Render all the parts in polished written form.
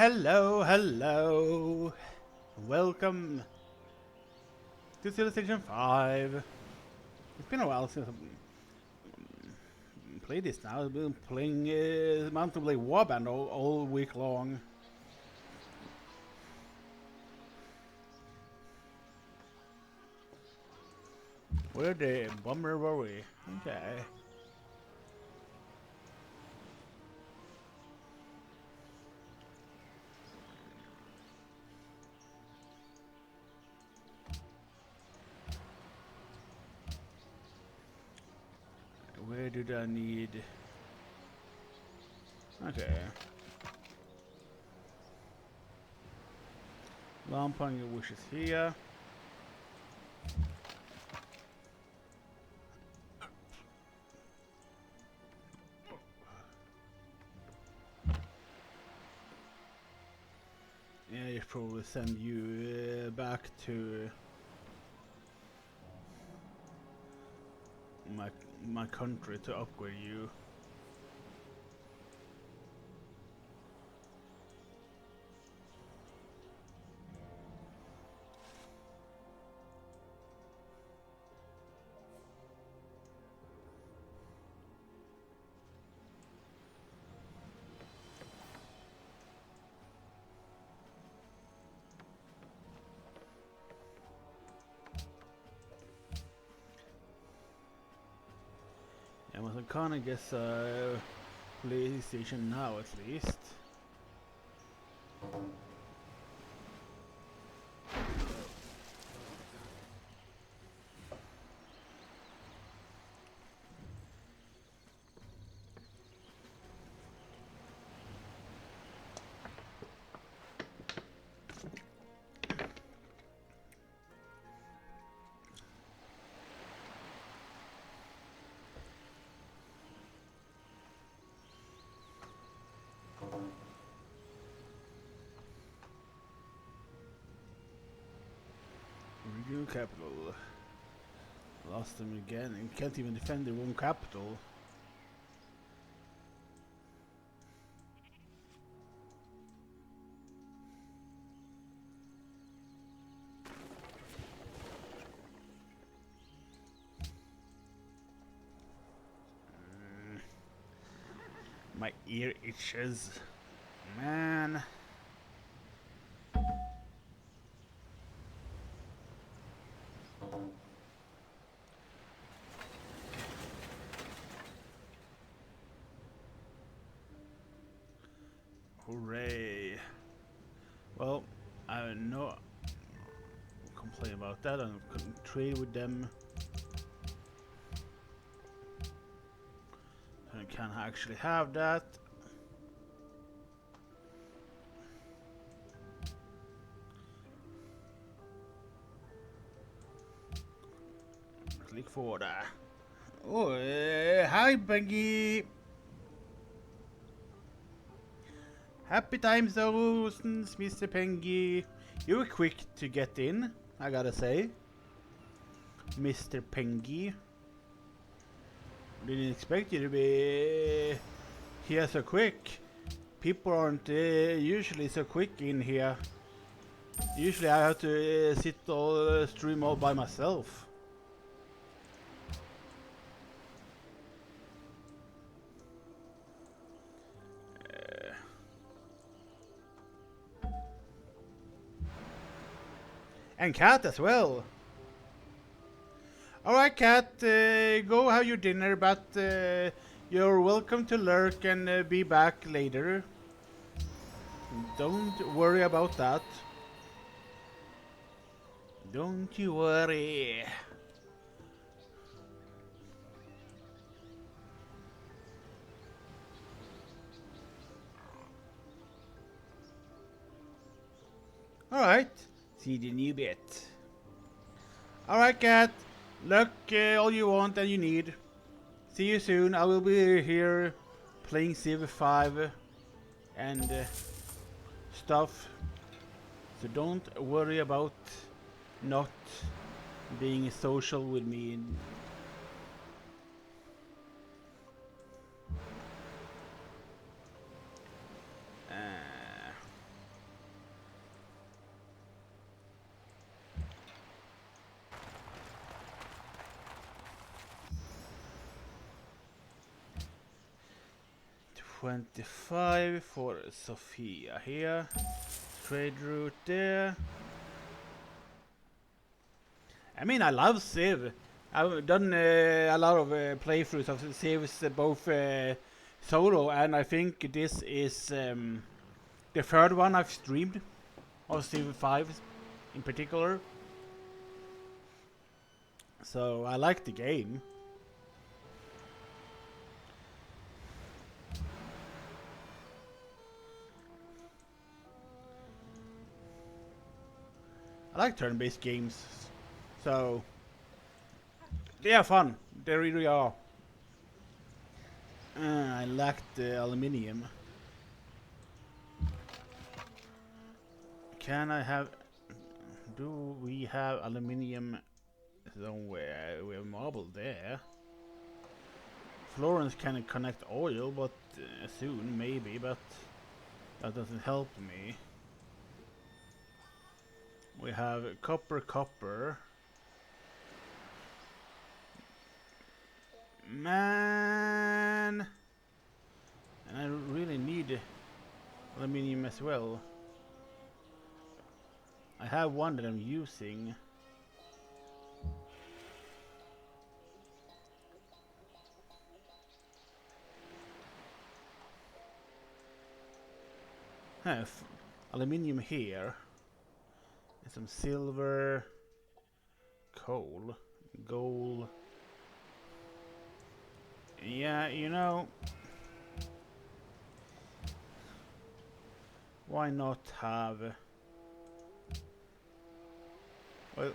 Hello. Welcome to Civilization 5. It's been a while since I played this now. I've been playing Mountain Blade Warband all week long. Where the bummer were we? Okay. Where did I need? Okay. Lampang which is here. Yeah, I probably send you back to my country to upgrade you. Yeah, well, I kinda guess PlayStation now at least. Regional capital. Lost them again and can't even defend their own capital. My ear itches. Man. Hooray. Well, I know complain about that. I couldn't trade with them. I can't actually have that. Click for that. Oh, hi, Bengi. Happy times, thousands, Mr. Pengy. You were quick to get in, I gotta say. Mr. Pengy. Didn't expect you to be here so quick. People aren't usually so quick in here. Usually I have to sit or stream all by myself. And Cat as well. Alright, Cat, go have your dinner, but you're welcome to lurk and be back later. Don't worry about that. Don't you worry. Alright, see the new bit. Alright, Cat, look all you want and you need. See you soon. I will be here playing Civ 5 and stuff. So don't worry about not being social with me. 25 for Sophia here. Trade route there. I mean, I love Civ. I've done a lot of playthroughs of Civs, both solo, and I think this is the third one I've streamed of Civ 5 in particular. So I like the game. I like turn-based games, so they are fun. They really are. I lack the aluminium. Can I have? Do we have aluminium somewhere? We have marble there. Florence can connect oil, but soon maybe, but that doesn't help me. We have copper. Man! And I really need aluminium as well. I have one that I'm using. Have aluminium here. And some silver, coal, gold. Yeah, you know, why not have? Well,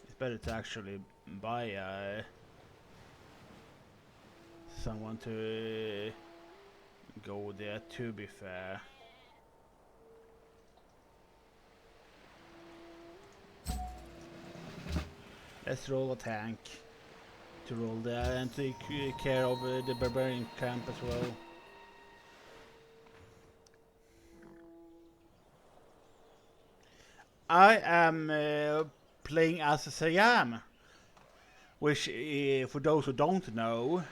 it's better to actually buy someone to go there, to be fair. Let's roll a tank to roll there and take care of the barbarian camp as well. I am playing as Siam, which, for those who don't know,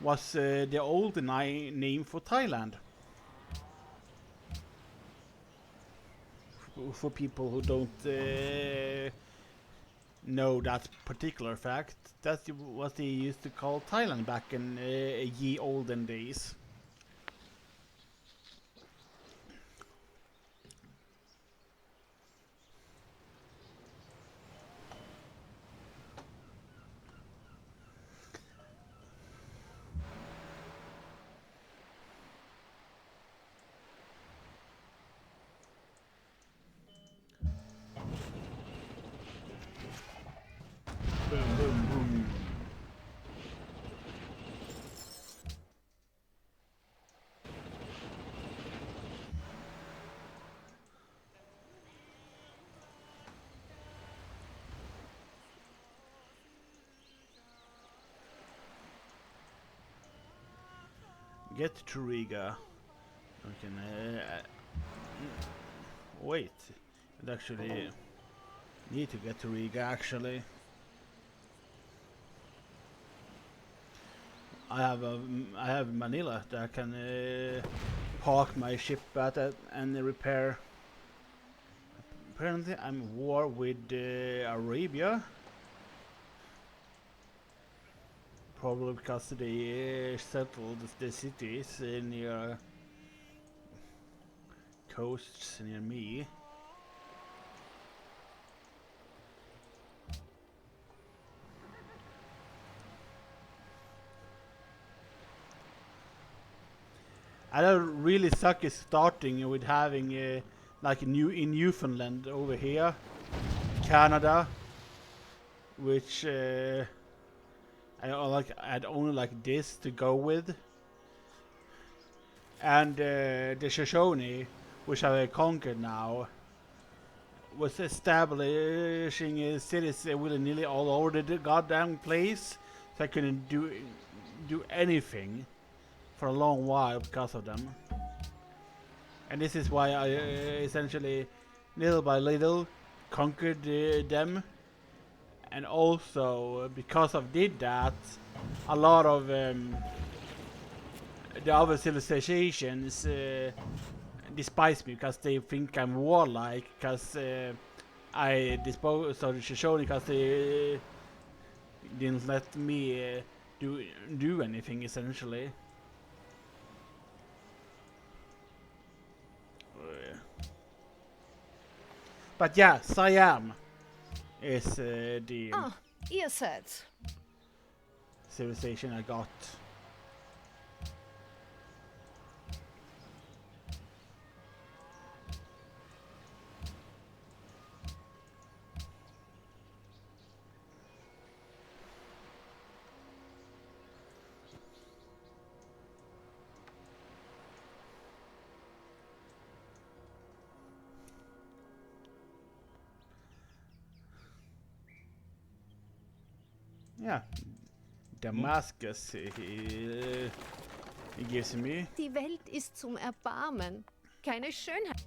was the old name for Thailand. For people who don't know that particular fact, that's what they used to call Thailand back in ye olden days. Boom, boom, boom. Get to Riga. We can wait. It actually need to get to Riga actually. I have Manila that I can park my ship at and repair. Apparently I'm at war with Arabia. Probably because they settled the cities near coasts near me. I don't really suck at starting with having like in Newfoundland over here, Canada, which I'd only like this to go with, and the Shoshone, which I conquered now, was establishing cities willy-nilly all over the goddamn place, so I couldn't do anything for a long while because of them. And this is why I essentially, little by little, conquered them. And also, because I did that, a lot of the other civilizations despise me because they think I'm warlike, because I disposed of the Shoshone because they didn't let me do anything essentially. But yeah, Siam is the Ah, ihr seid's. civilization I got. Yeah, Damascus he gives me. Die Welt ist zum Erbarmen. Keine Schönheit.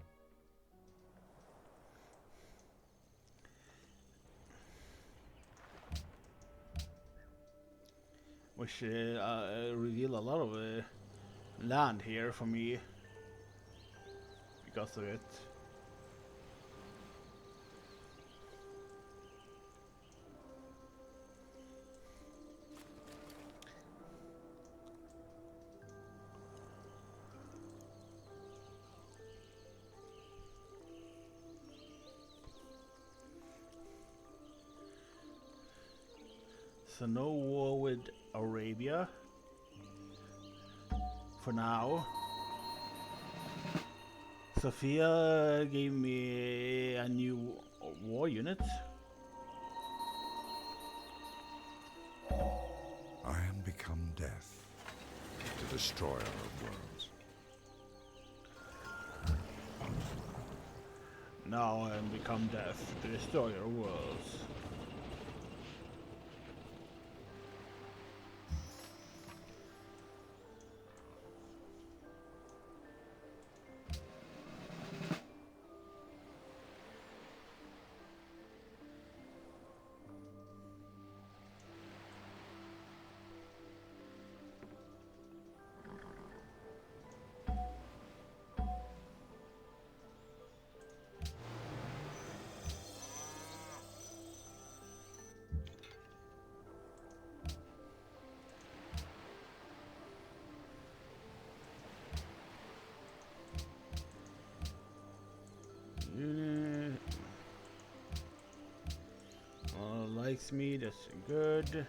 Which reveal a lot of land here for me because of it. So no war with Arabia for now. Sophia gave me a new war unit. I am become death, the destroyer of worlds. Now I am become death, the destroyer of worlds. Unit. Likes me, that's good.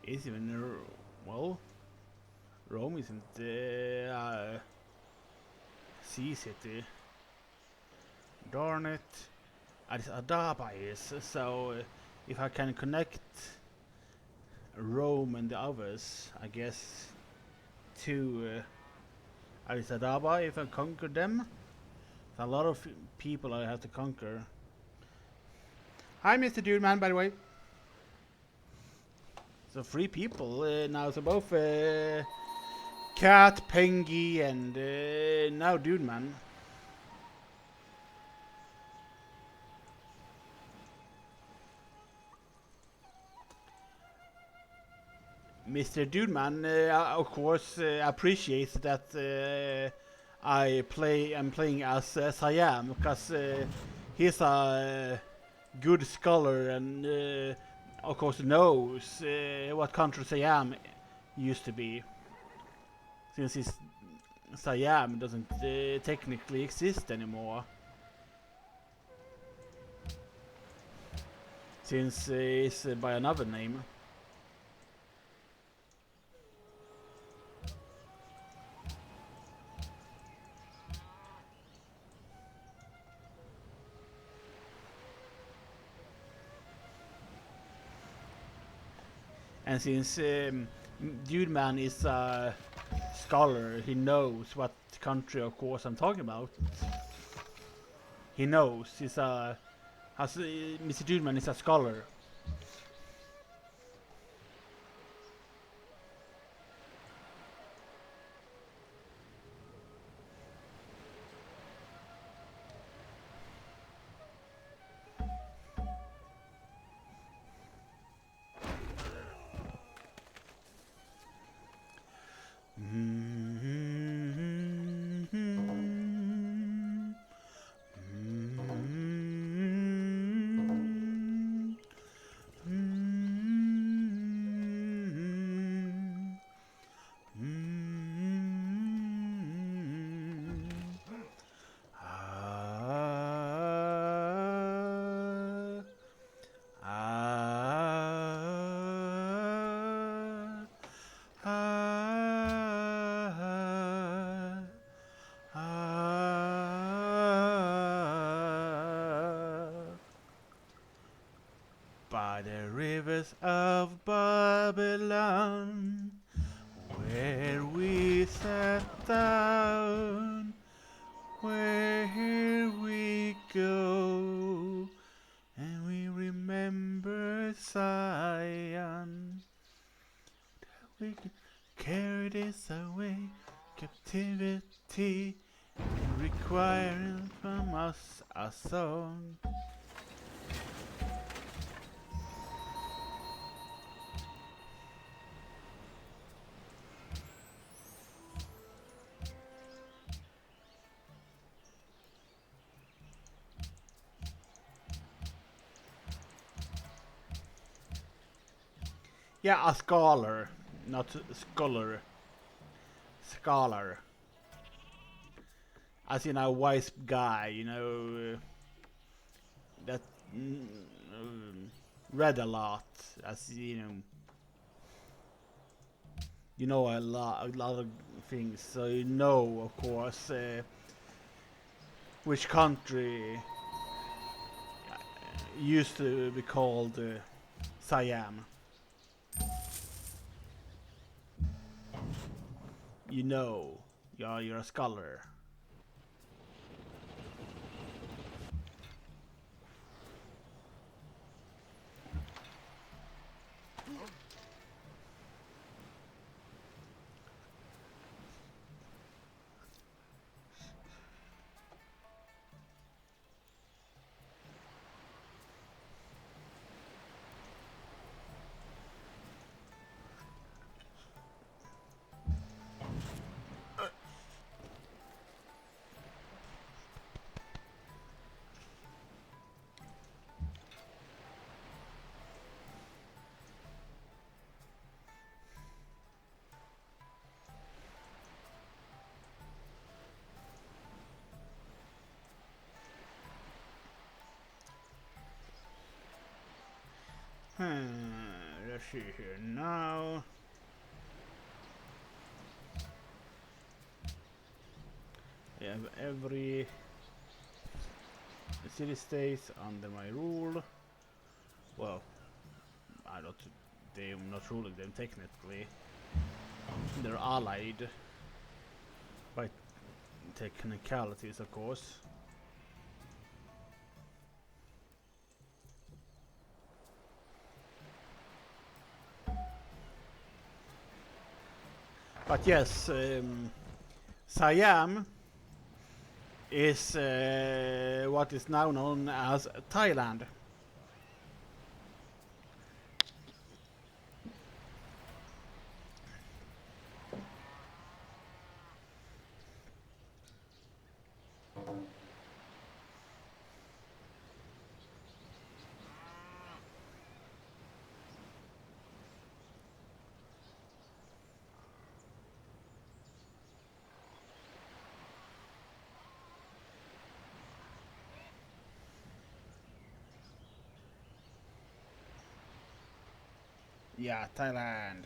Is even well, Rome isn't sea city. Darn it. Addis Ababa is, so if I can connect Rome and the others, I guess, to Addis Ababa, if I conquer them. It's a lot of people I have to conquer. Hi, Mr. Dude Man, by the way. So 3 people now, so both Cat, Pengy, and now Dude Man. Mr. Dude Man, of course, appreciates that I'm playing as Siam, because he's a good scholar and of course knows what country Siam used to be, since Siam doesn't technically exist anymore, since it's by another name. And since Dude Man is a scholar, he knows what country, of course, I'm talking about. He knows. Mr. Dude Man is a scholar. rivers of Babylon, where we sat down, where we go, and we remember Zion. We carried this away, captivity, requiring from us a song. Yeah, a scholar, not scholar. Scholar. As in a wise guy, you know, that read a lot, as you know a lot of things, so you know, of course, which country used to be called Siam. You know, you're a scholar. Let's see here now. I have every city states under my rule. Well, I don't. I'm not ruling them technically. They're allied by technicalities, of course. But yes, Siam is what is now known as Thailand. Yeah, Thailand.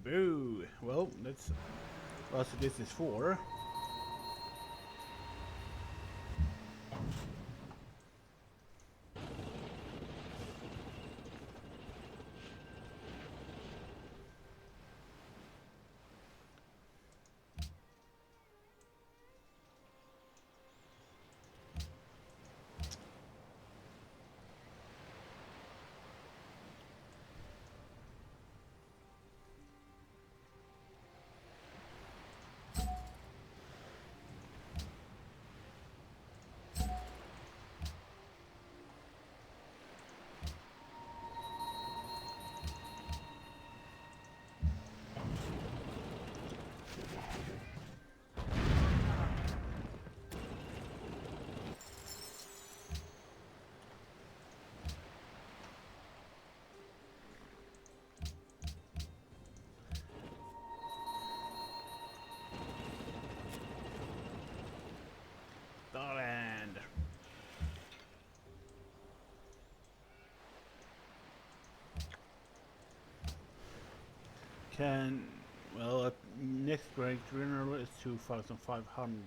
Boo. Well, that's what this is for. can, well, next rank general is 2,500.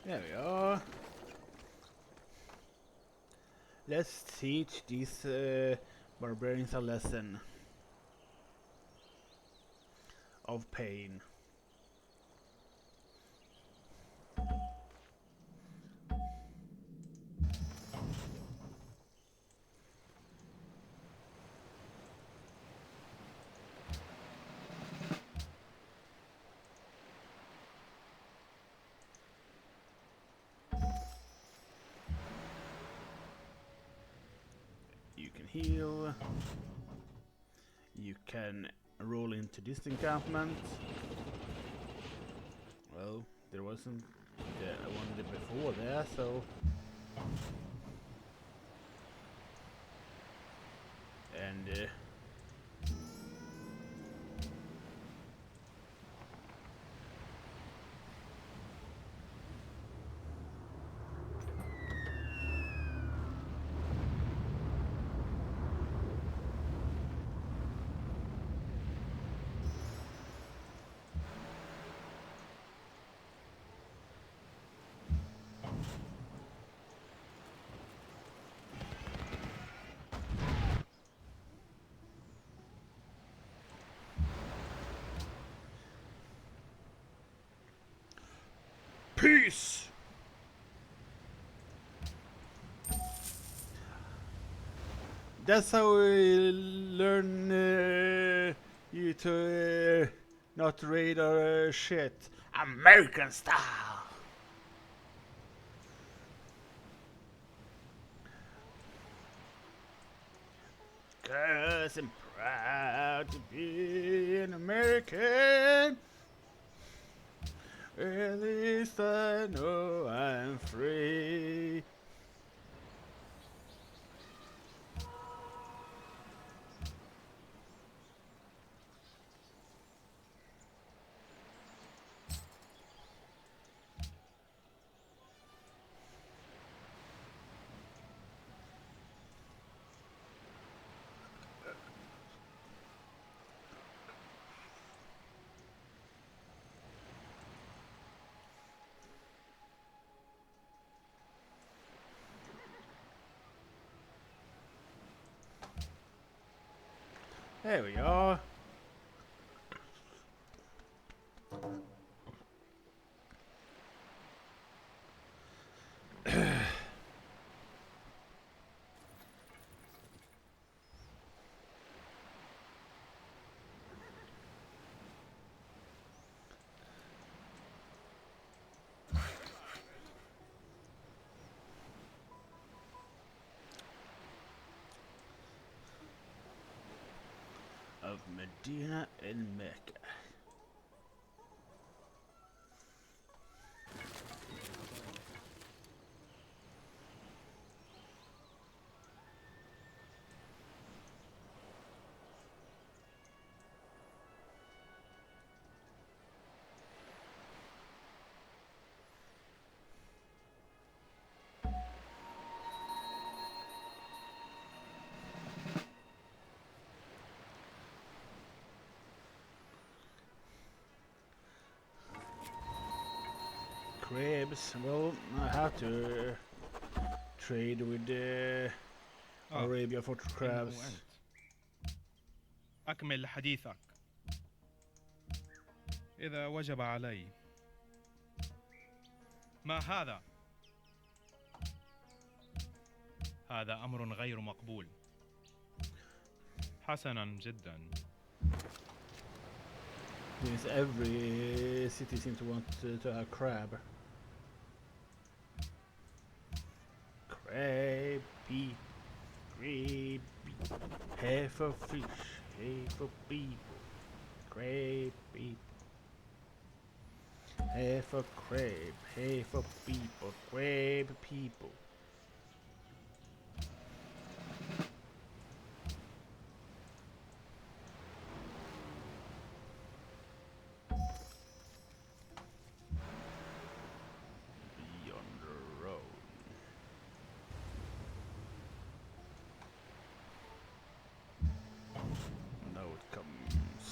There we are. Let's teach these barbarians a lesson of pain. You can heal. You can roll into this encampment. Well, there wasn't one before there, so. And peace! That's how we learn you to not raid our shit. American style! Cause I'm proud to be an American. At least I know I'm free. There we are. Of Medina and Mecca. Cribs, well, I have to trade with Arabia for إنه crabs. أنت. أكمل حديثك إذا وجب علي. ما هذا؟ هذا أمر غير مقبول. حسنا جدا. Yes, every city seems to want to have crab. Crabby, crabby, hair for fish, hair for people. Crabby, hair for crab, hair for people, crab people. Beyond the road. Now it comes.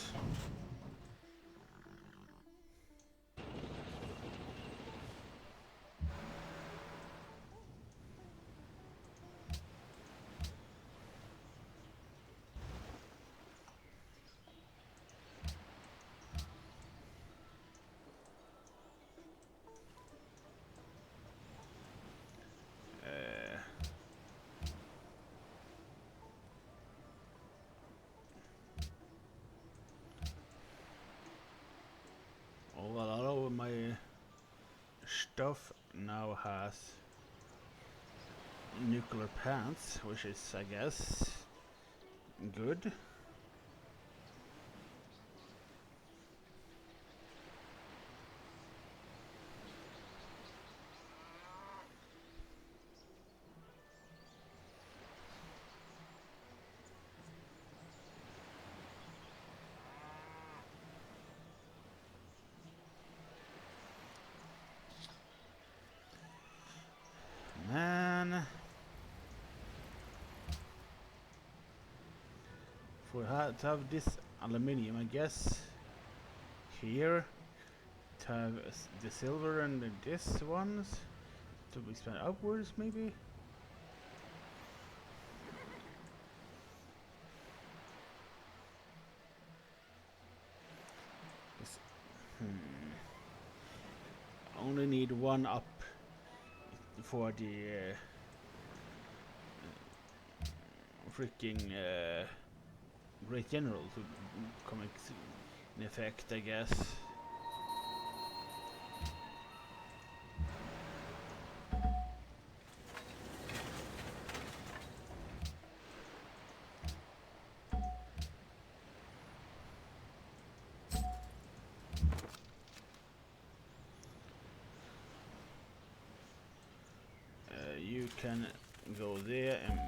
Oh, well, a lot of my stuff now has nuclear pants, which is, I guess, good. Man, for to have this aluminium, I guess here to have the silver and this ones to expand upwards, maybe. This, only need one up for the freaking Great General to come in effect, I guess. You can go there and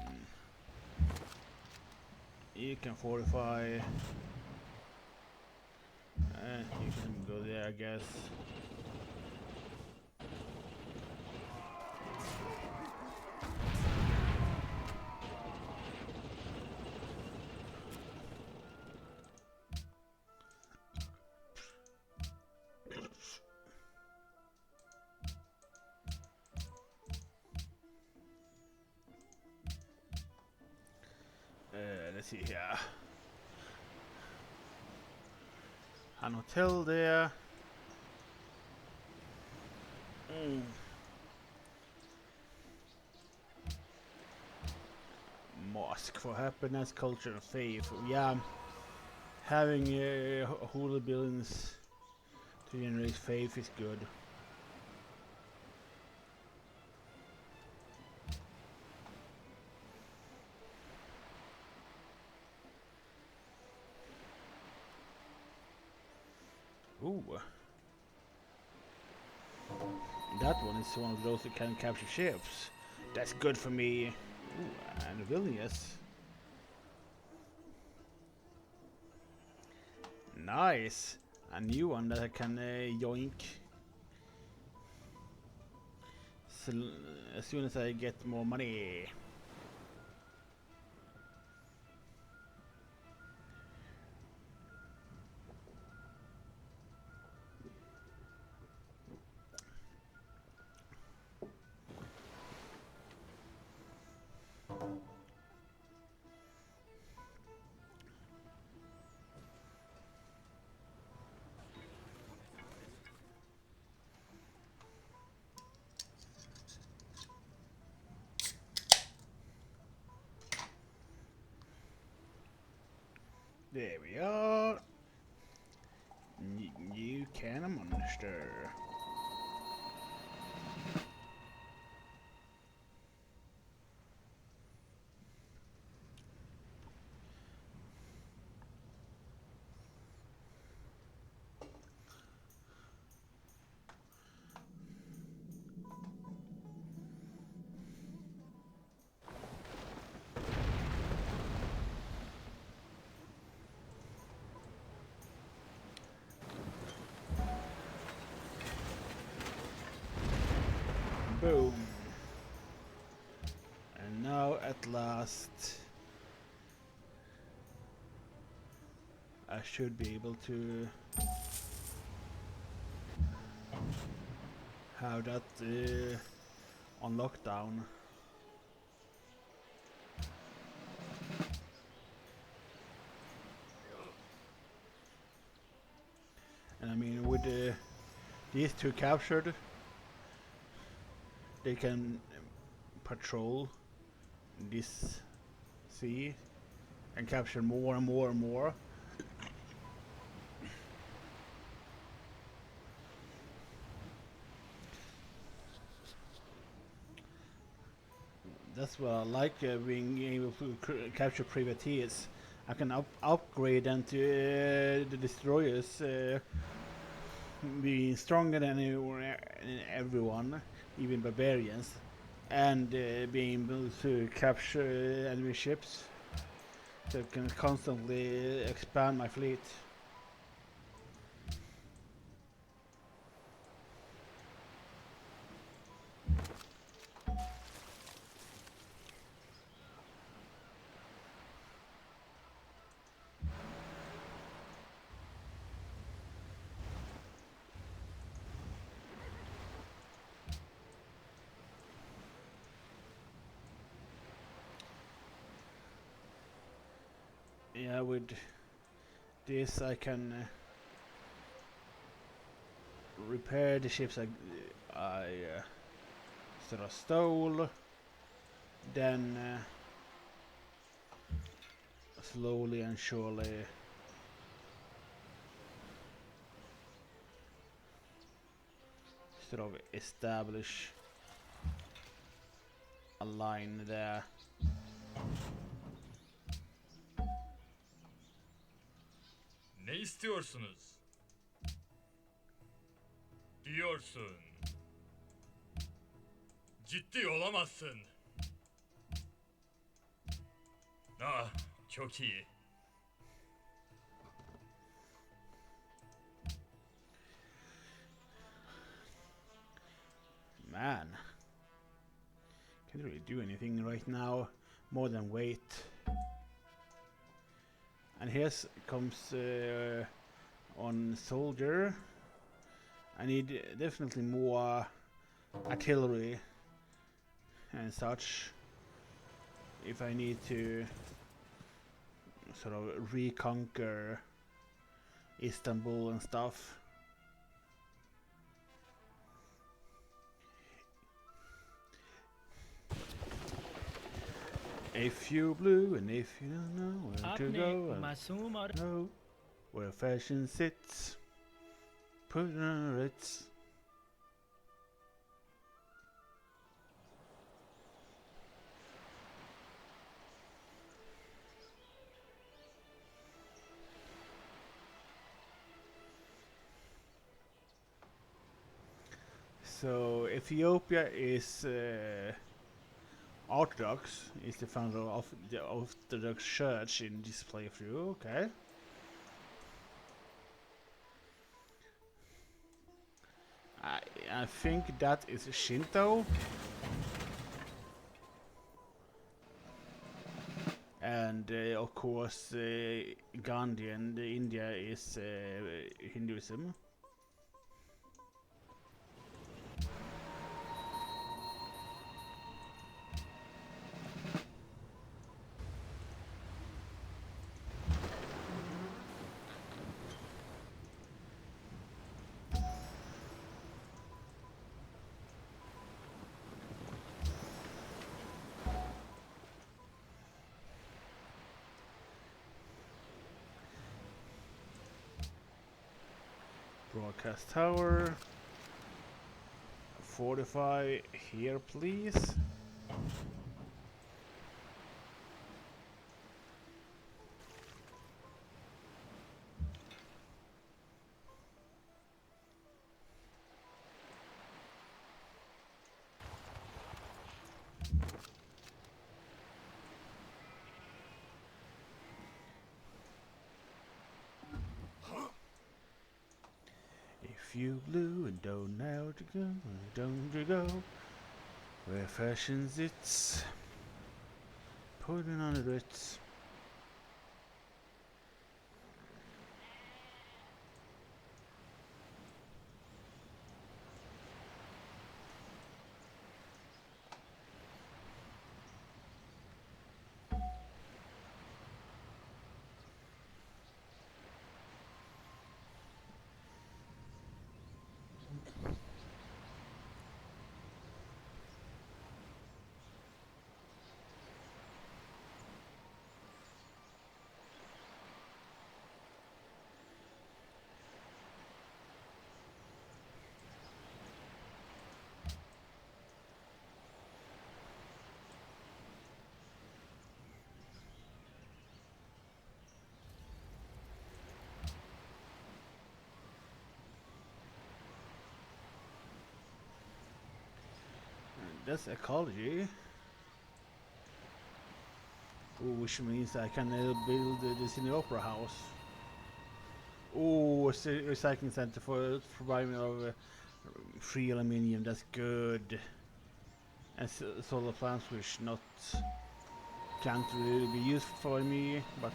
you can fortify. You can go there, I guess. Let's see here. An hotel there. Mosque for happiness, culture, and faith. Yeah, having holy buildings to generate faith is good. Ooh. That one is one of those that can capture ships. That's good for me. Ooh, and Vilnius. Nice. A new one that I can yoink. So, as soon as I get more money. There we are. New can of monster. Boom. And now at last I should be able to have that on lockdown. And I mean with these two captured, they can patrol this sea and capture more and more and more. That's what I like being able to capture privateers. I can upgrade them to the destroyers, being stronger than everyone, even barbarians, and being able to capture enemy ships, so I can constantly expand my fleet. Yeah, with this I can repair the ships I sort of stole, then slowly and surely sort of establish a line there. Ne istiyorsunuz? Diyorsun. Ciddi olamazsın. Ah, çok iyi. Man, can't really do anything right now more than wait. And here comes on soldier. I need definitely more artillery and such if I need to sort of reconquer Istanbul and stuff. If you blue and if you don't know where to go and know where fashion sits, put on its. So Ethiopia is Orthodox, is the founder of the Orthodox Church in this playthrough. Okay. I think that is Shinto. And of course, Gandhian, India is Hinduism. Broadcast tower. Fortify here, please. If you blue and don't know to go, don't you go where fashions it's putting on the Ritz. That's ecology. Ooh, which means I can build this in the opera house. Ooh, a recycling center for providing of free aluminium. That's good. And solar plants, which not can't really be used for me, but.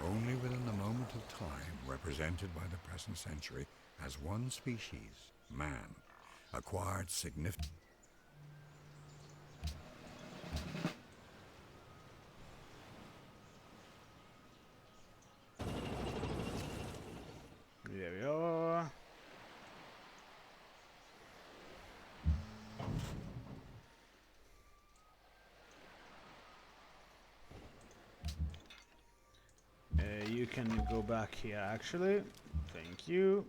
Only within the moment of time represented by the present century has one species, man, acquired significant. There we are. You can go back here actually. Thank you.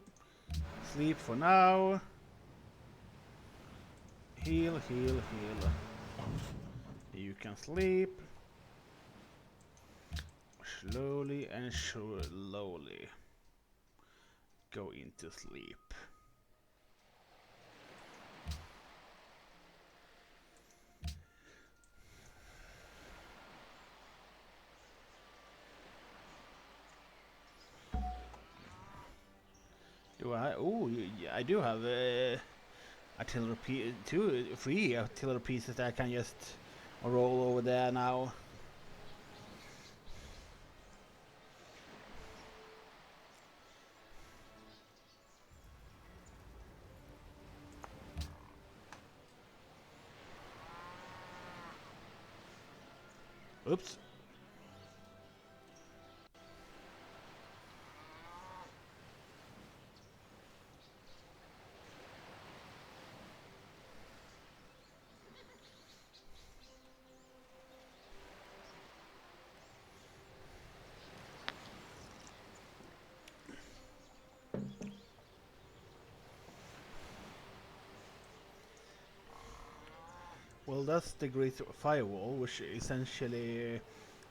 Sleep for now. Heal, heal, heal. You can sleep. Slowly and slowly. Go into sleep. Do I? Oh, yeah, I do have artillery three artillery pieces that I can just roll over there now. Oops. Well, that's the Great Firewall, which essentially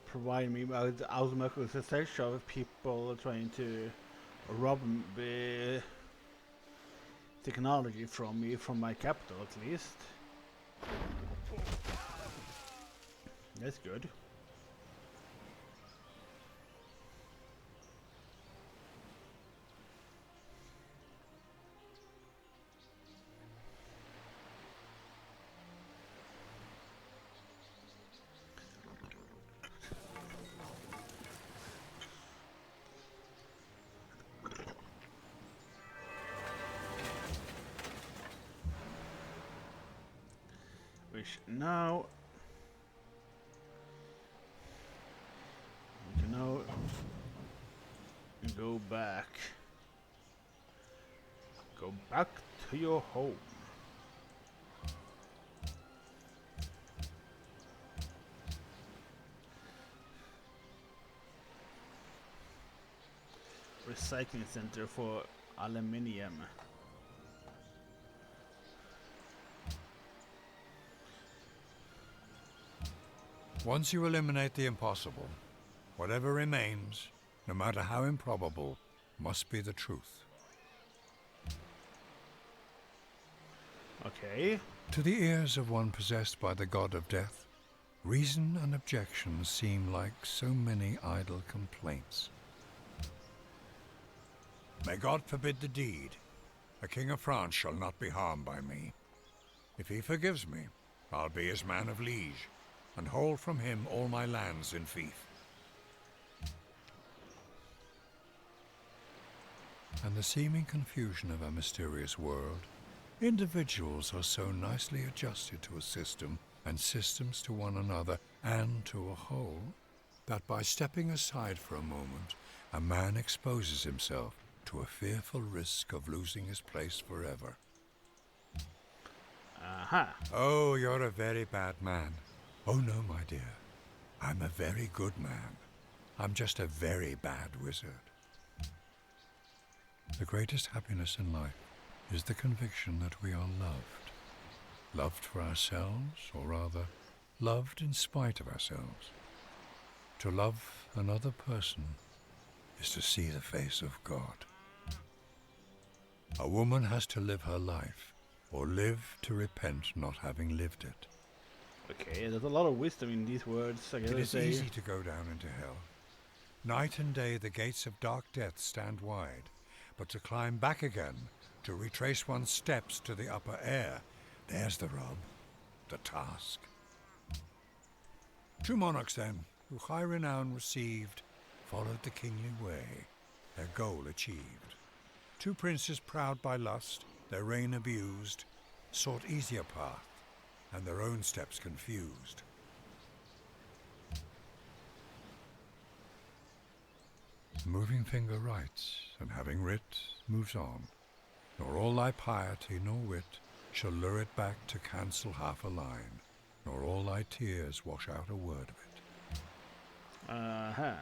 provide me with automatic success of people trying to rob technology from me, from my capital at least. That's good. Which now we can now go back Go back to your home. Recycling center for aluminium. Once you eliminate the impossible, whatever remains, no matter how improbable, must be the truth. Okay. To the ears of one possessed by the god of death, reason and objection seem like so many idle complaints. May God forbid the deed. A king of France shall not be harmed by me. If he forgives me, I'll be his man of liege, and hold from him all my lands in fief. And the seeming confusion of a mysterious world, individuals are so nicely adjusted to a system, and systems to one another, and to a whole, that by stepping aside for a moment, a man exposes himself to a fearful risk of losing his place forever. Aha. Oh, you're a very bad man. Oh no, my dear. I'm a very good man. I'm just a very bad wizard. The greatest happiness in life is the conviction that we are loved. Loved for ourselves, or rather, loved in spite of ourselves. To love another person is to see the face of God. A woman has to live her life, or live to repent not having lived it. Okay, there's a lot of wisdom in these words, I It gotta is say. easy to go down into hell. Night and day the gates of dark death stand wide, but to climb back again, to retrace one's steps to the upper air, there's the rub, the task. Two monarchs then, who high renown received, followed the kingly way, their goal achieved. Two princes proud by lust, their reign abused, sought easier path, and their own steps confused. Moving finger writes, and having writ, moves on. Nor all thy piety nor wit shall lure it back to cancel half a line, nor all thy tears wash out a word of it. Uh-huh.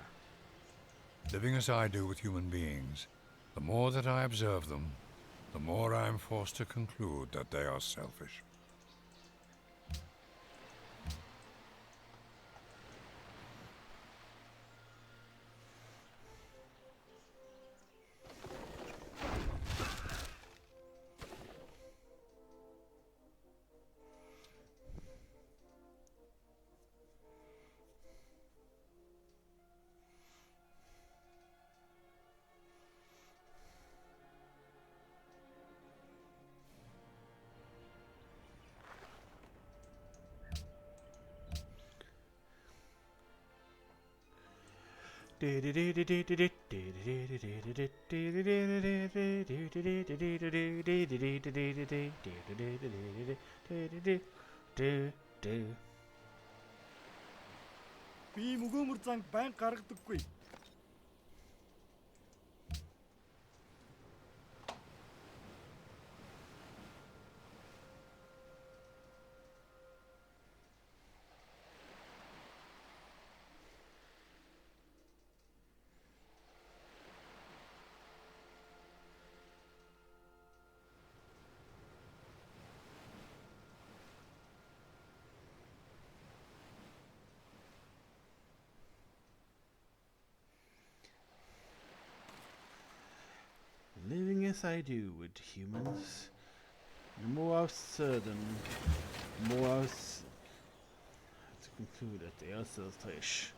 Living as I do with human beings, the more that I observe them, the more I am forced to conclude that they are selfish. Би мөгөөмөр занг байн гаргадаггүй. Living as I do with humans, the more I'm certain, the more I have to conclude that they are selfish.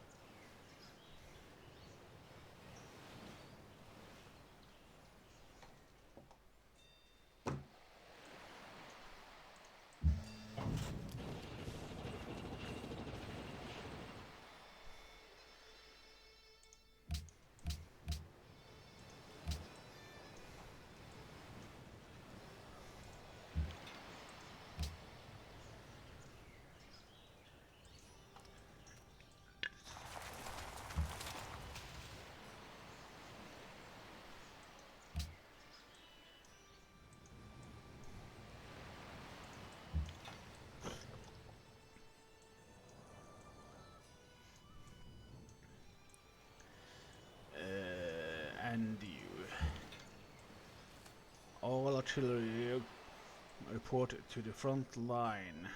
And you. All artillery report to the front line.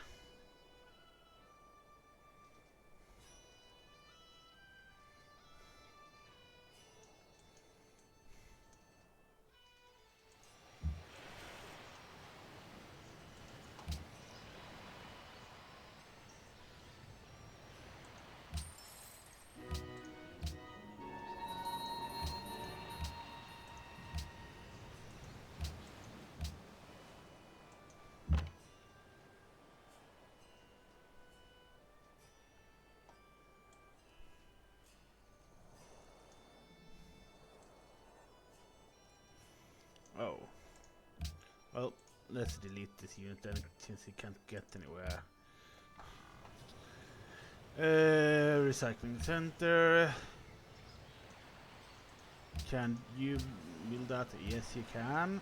Oh. Well, let's delete this unit then, since it can't get anywhere. Recycling center. Can you build that? Yes, you can.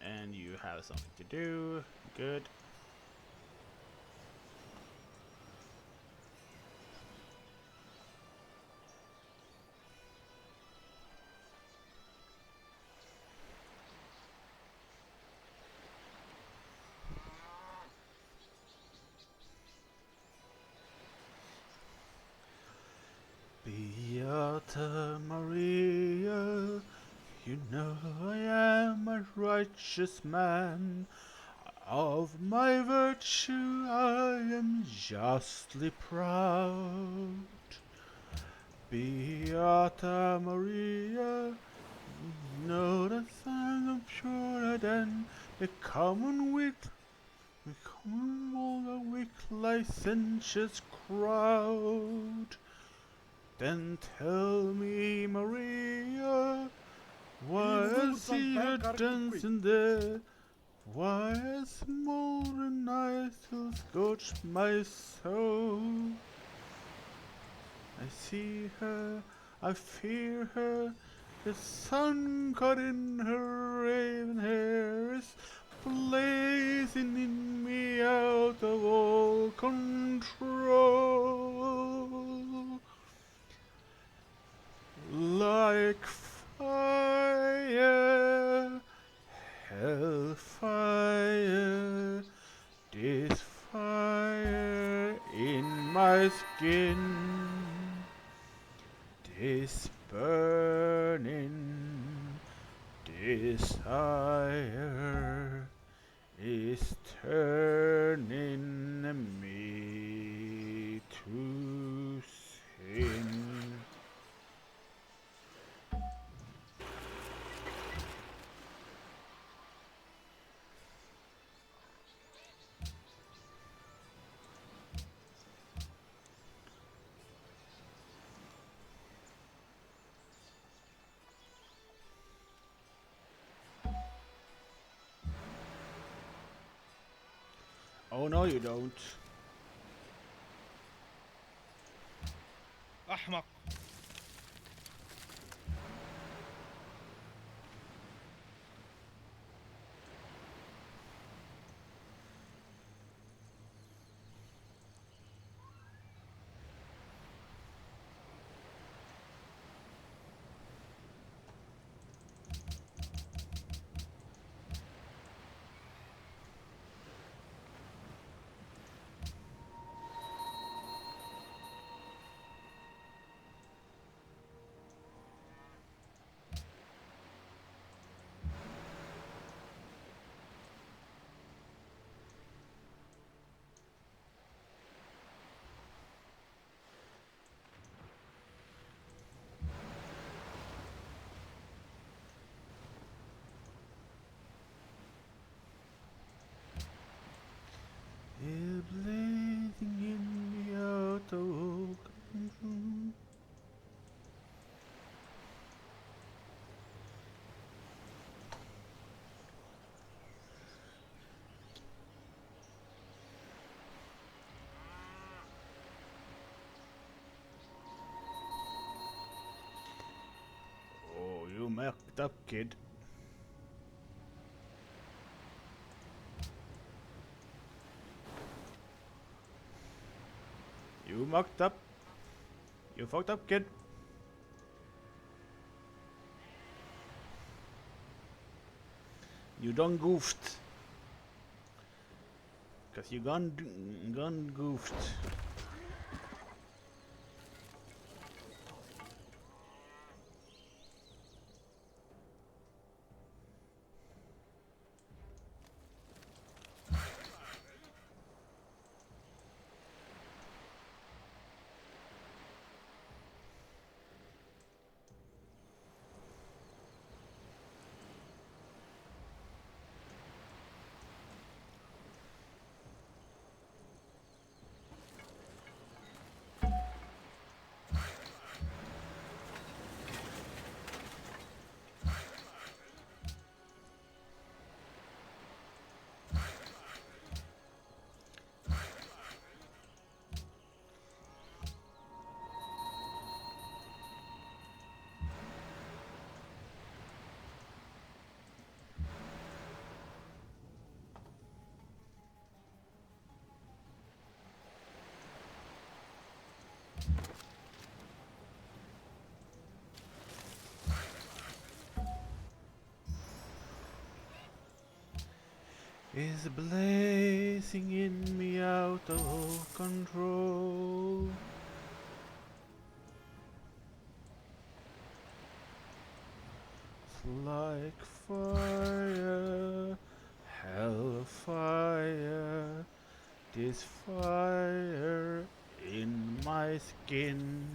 And you have something to do. Good. Beata Maria, you know I am a righteous man. Of my virtue I am justly proud. Beata Maria, you know that I am purer than the common weak licentious crowd. Then tell me, Maria, why I see her dancing there? Why a smoldering eye still scorch my soul? I see her, I fear her, the sun caught in her raven hair is blazing in me out of all control. Like fire, hellfire, this fire in my skin, this burning desire is turning me to sin. Oh no, you don't. أحمق. You're blazing in me out of all control. Oh, you mucked up, kid. You mucked up. You fucked up, kid. You done goofed. Cause you gone goofed. Is blazing in me out of control. It's like fire, hellfire, this fire in my skin.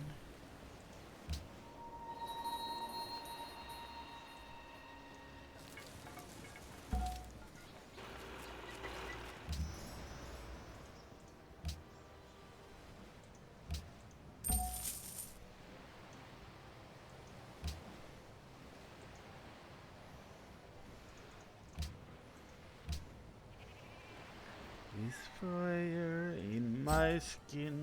This fire in my skin.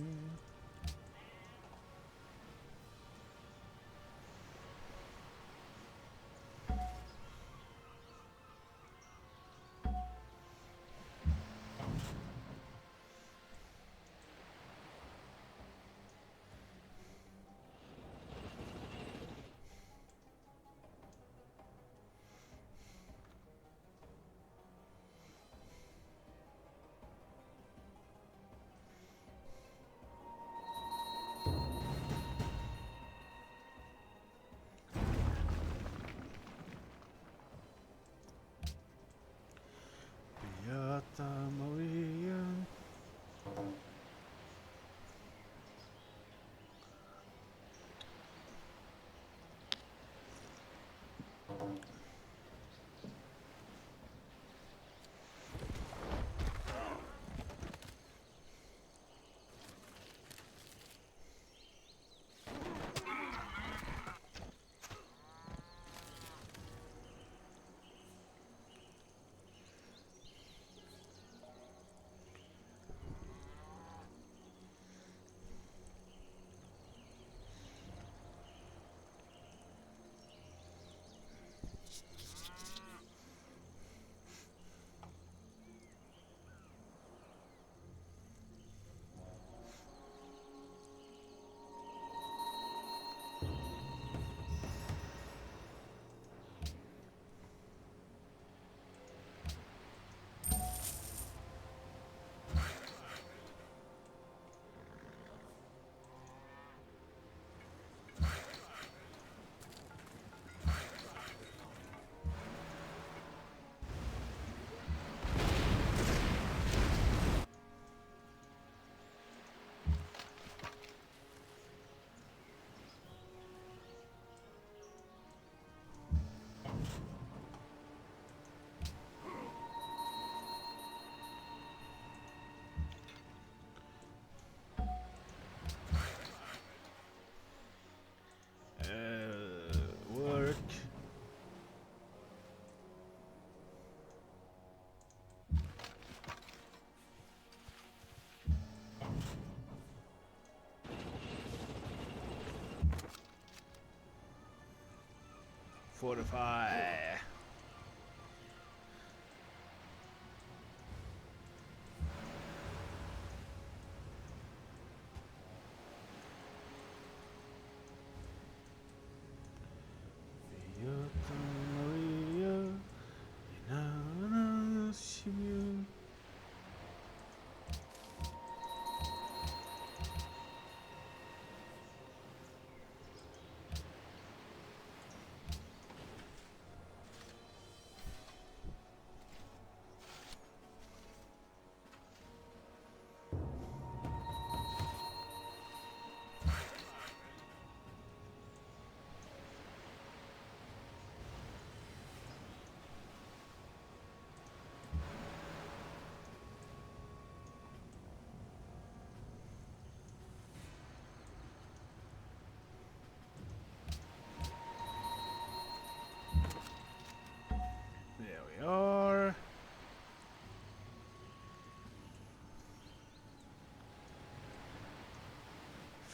Beata Maria. Work. Fortify. Beata Maria, in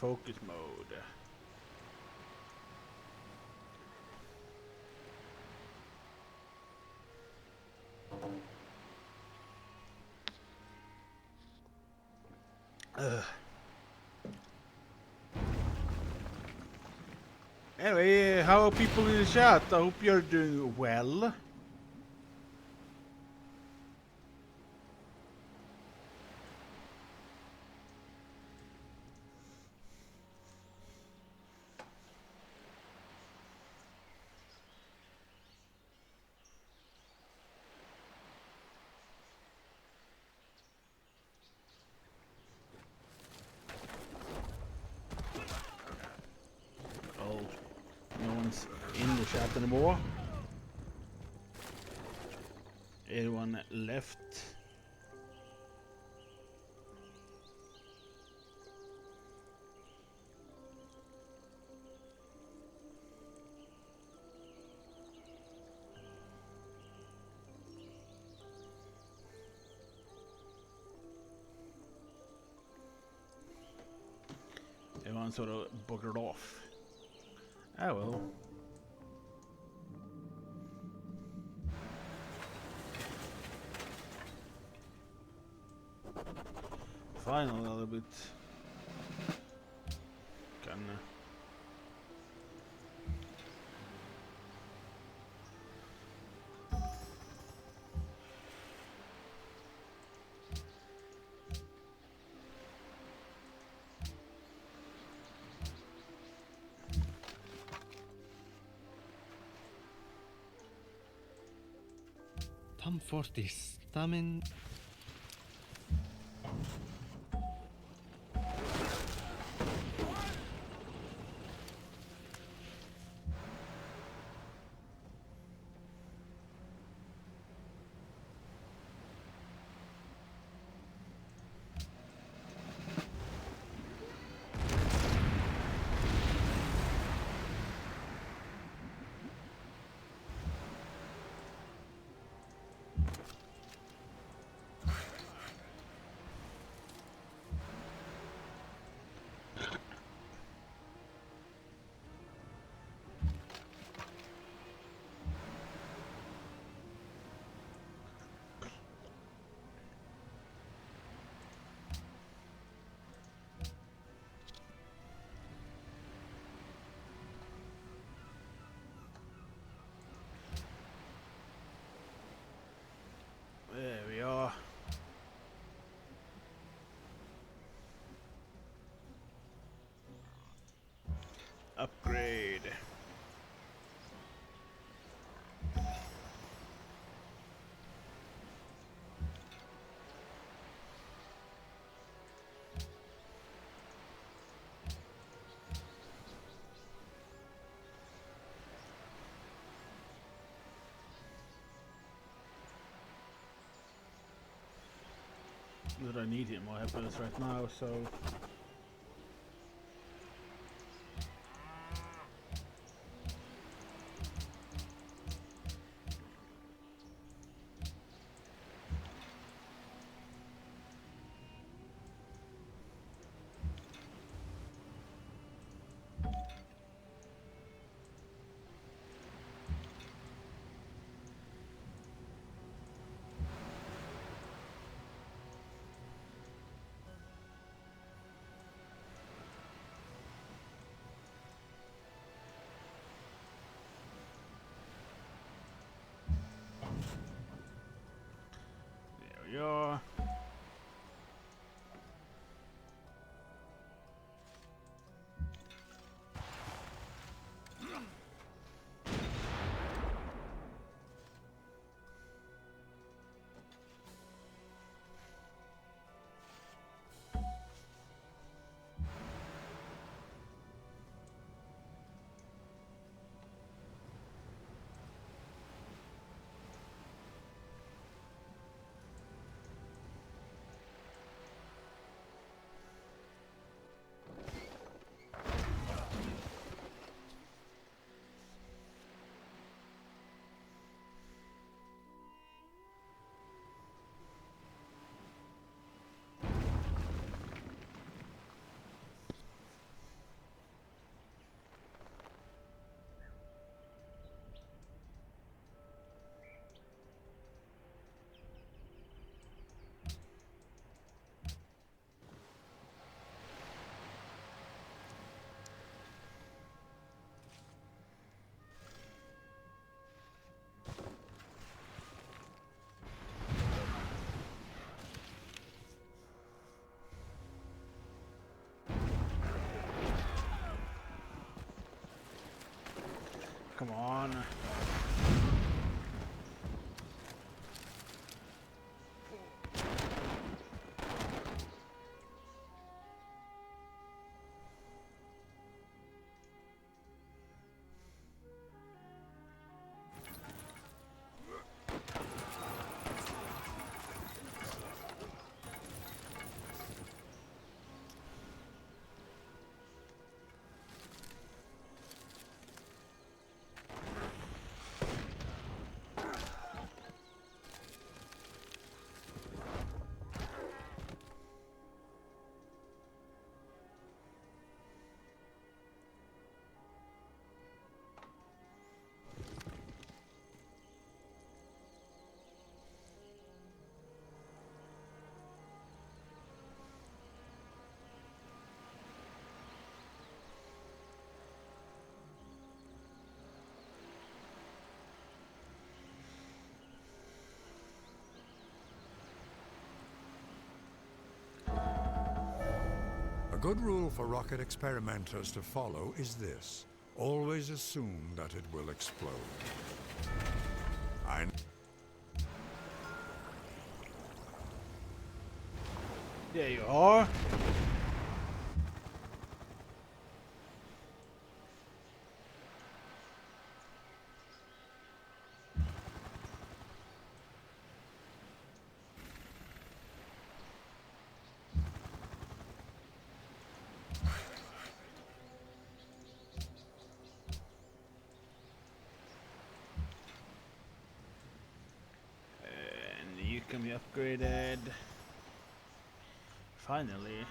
focus mode. Anyway, how are people in the chat? I hope you're doing well. Oh, no one's in the chat anymore. Everyone left. Everyone sort of buggered off. Ah well. Finally a little bit. Can Tom Fortis, Tamen. there we are. Upgrade. That I need it in my weapons right now, so Come on. A good rule for rocket experimenters to follow is this. Always assume that it will explode. There you are. And you can be upgraded. Finally.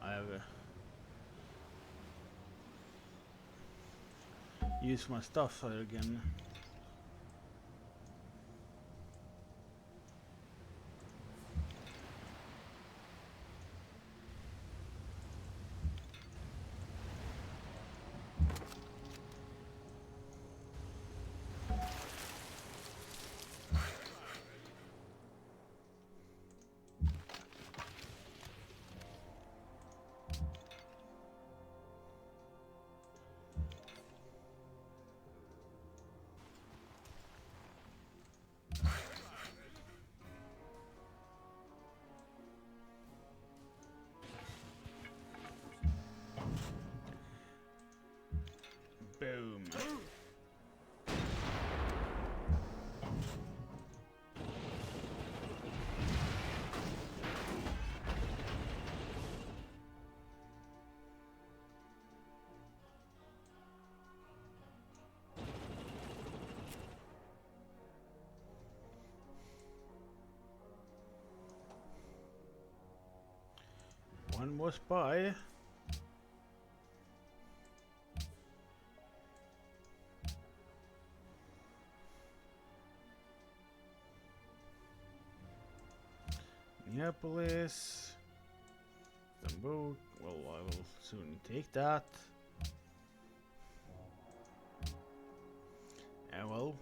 I have used my stuff again. Boom. One more spy. Minneapolis. Istanbul. Well, I will soon take that. Yeah, well,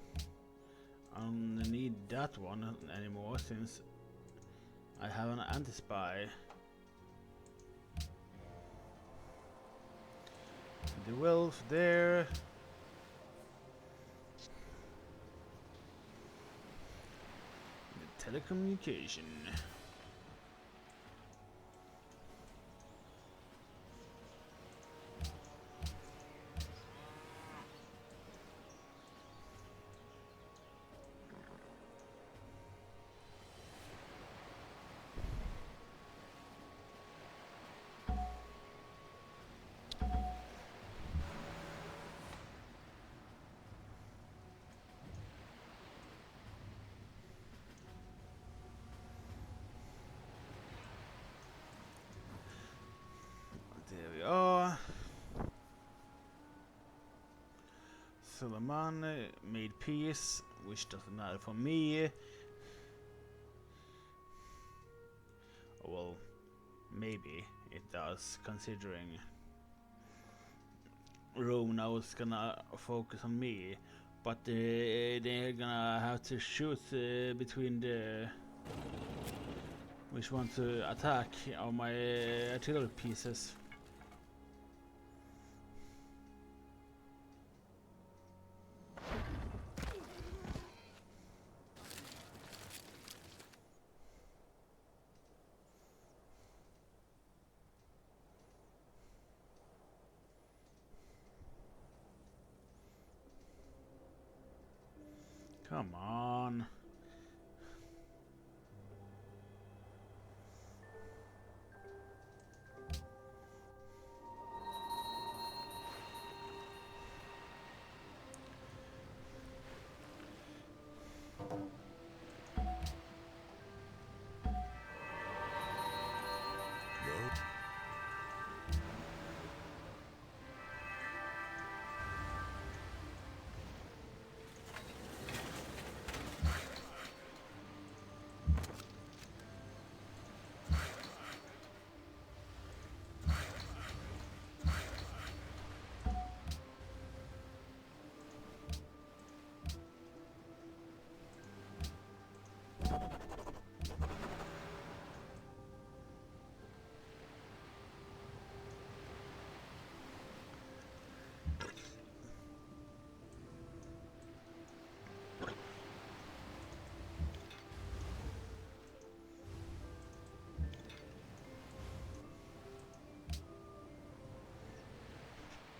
I don't need that one anymore since I have an anti-spy. The wolf there. The telecommunication. There we are. Suleiman made peace, which doesn't matter for me. Well, maybe it does, considering Rome now is gonna focus on me, but they're gonna have to choose between the which one to attack on my artillery pieces. Come on.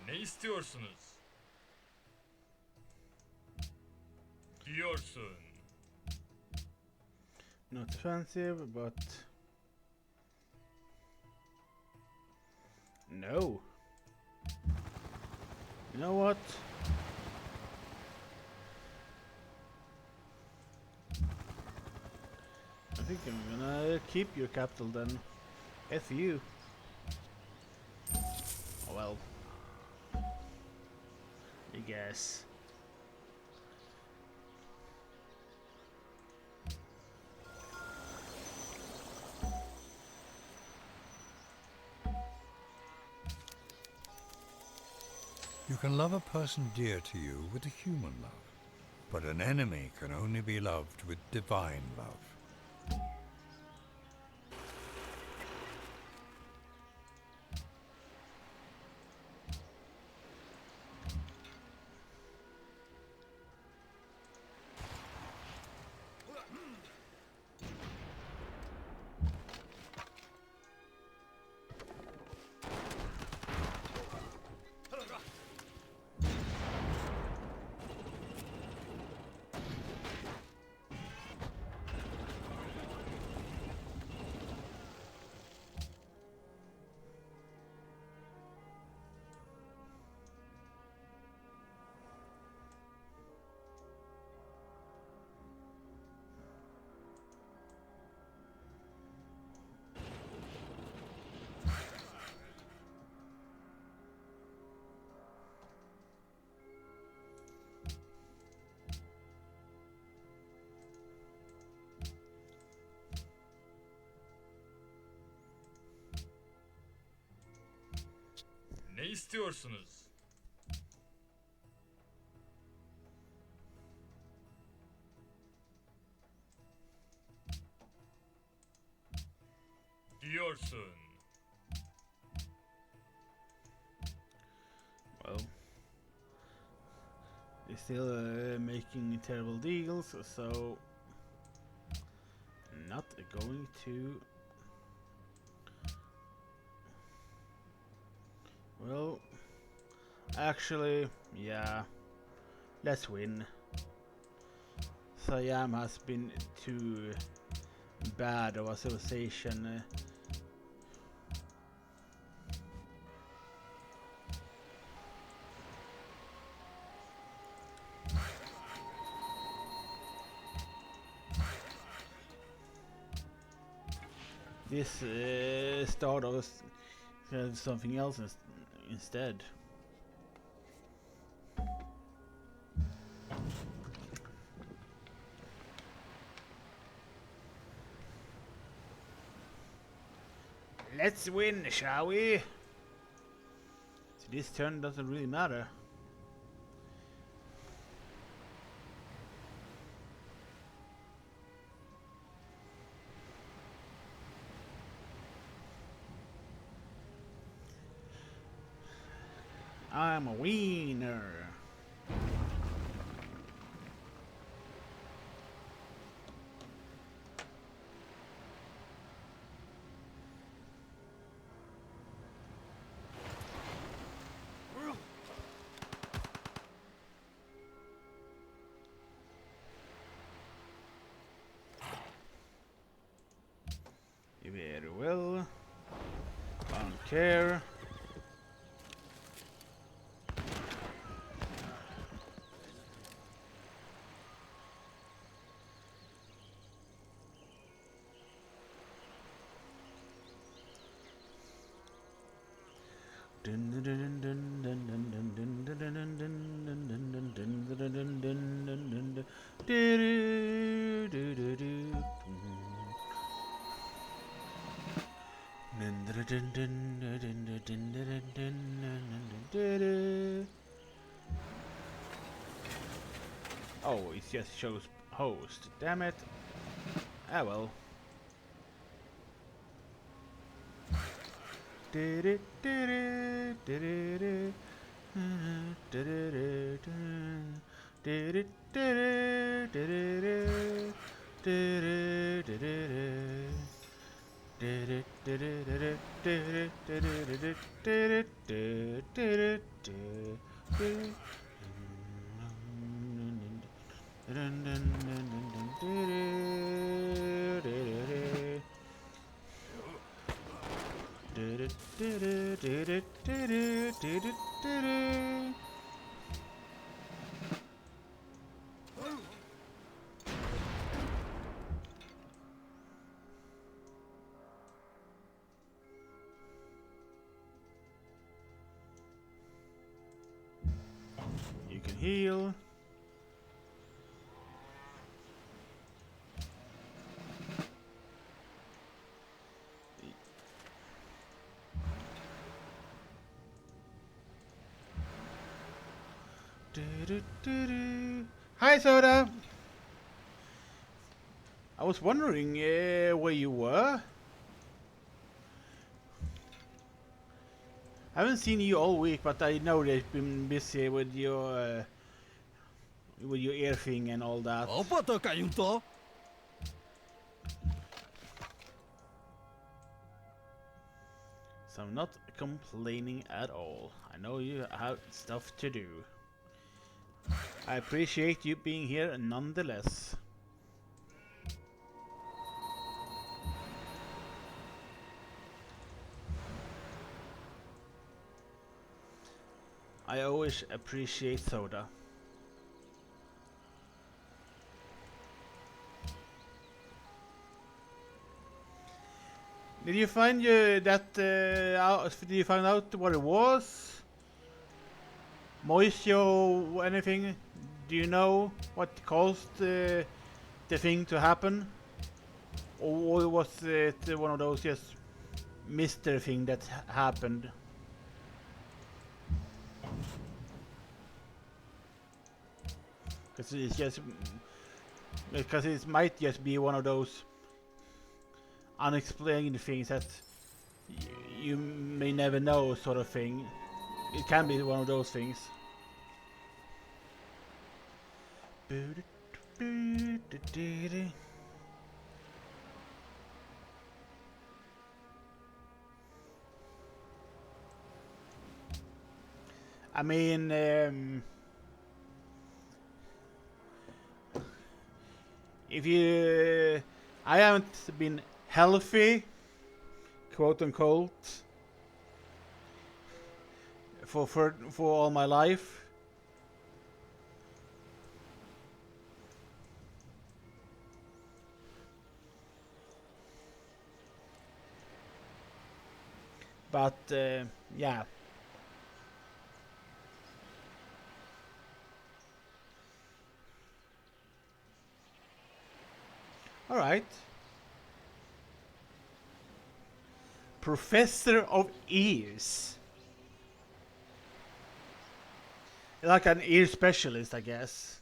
Ne istiyorsunuz? Diyorsun. Not offensive, but no. You know what? I think I'm gonna keep your capital then. F you. Oh well. I guess. You can love a person dear to you with a human love, but an enemy can only be loved with divine love. Ne istiyorsunuz? Diyorsun. Well, they're still making terrible deals, so not going to. Well, actually, yeah, let's win. Siam has been too bad of a civilization. This start of something else instead. Let's win, shall we? So this turn doesn't really matter. I'm a wiener. Very well. I don't care. Oh, it just shows host. Damn it. Ah well. You can heal. Hi, Soda. I was wondering where you were. I haven't seen you all week, but I know that you've been busy with your ear thing and all that. Apa to kayong to? So I'm not complaining at all. I know you have stuff to do. I appreciate you being here nonetheless. I always appreciate soda. Did you find out? Did you find out what it was? Moisture, anything? Do you know what caused the thing to happen? Or was it one of those just Mr. thing that happened? Because it might just be one of those unexplained things that you may never know, sort of thing. It can be one of those things. I mean, if you, I haven't been healthy, quote unquote, for all my life. But yeah. All right. Professor of ears. Like an ear specialist, I guess.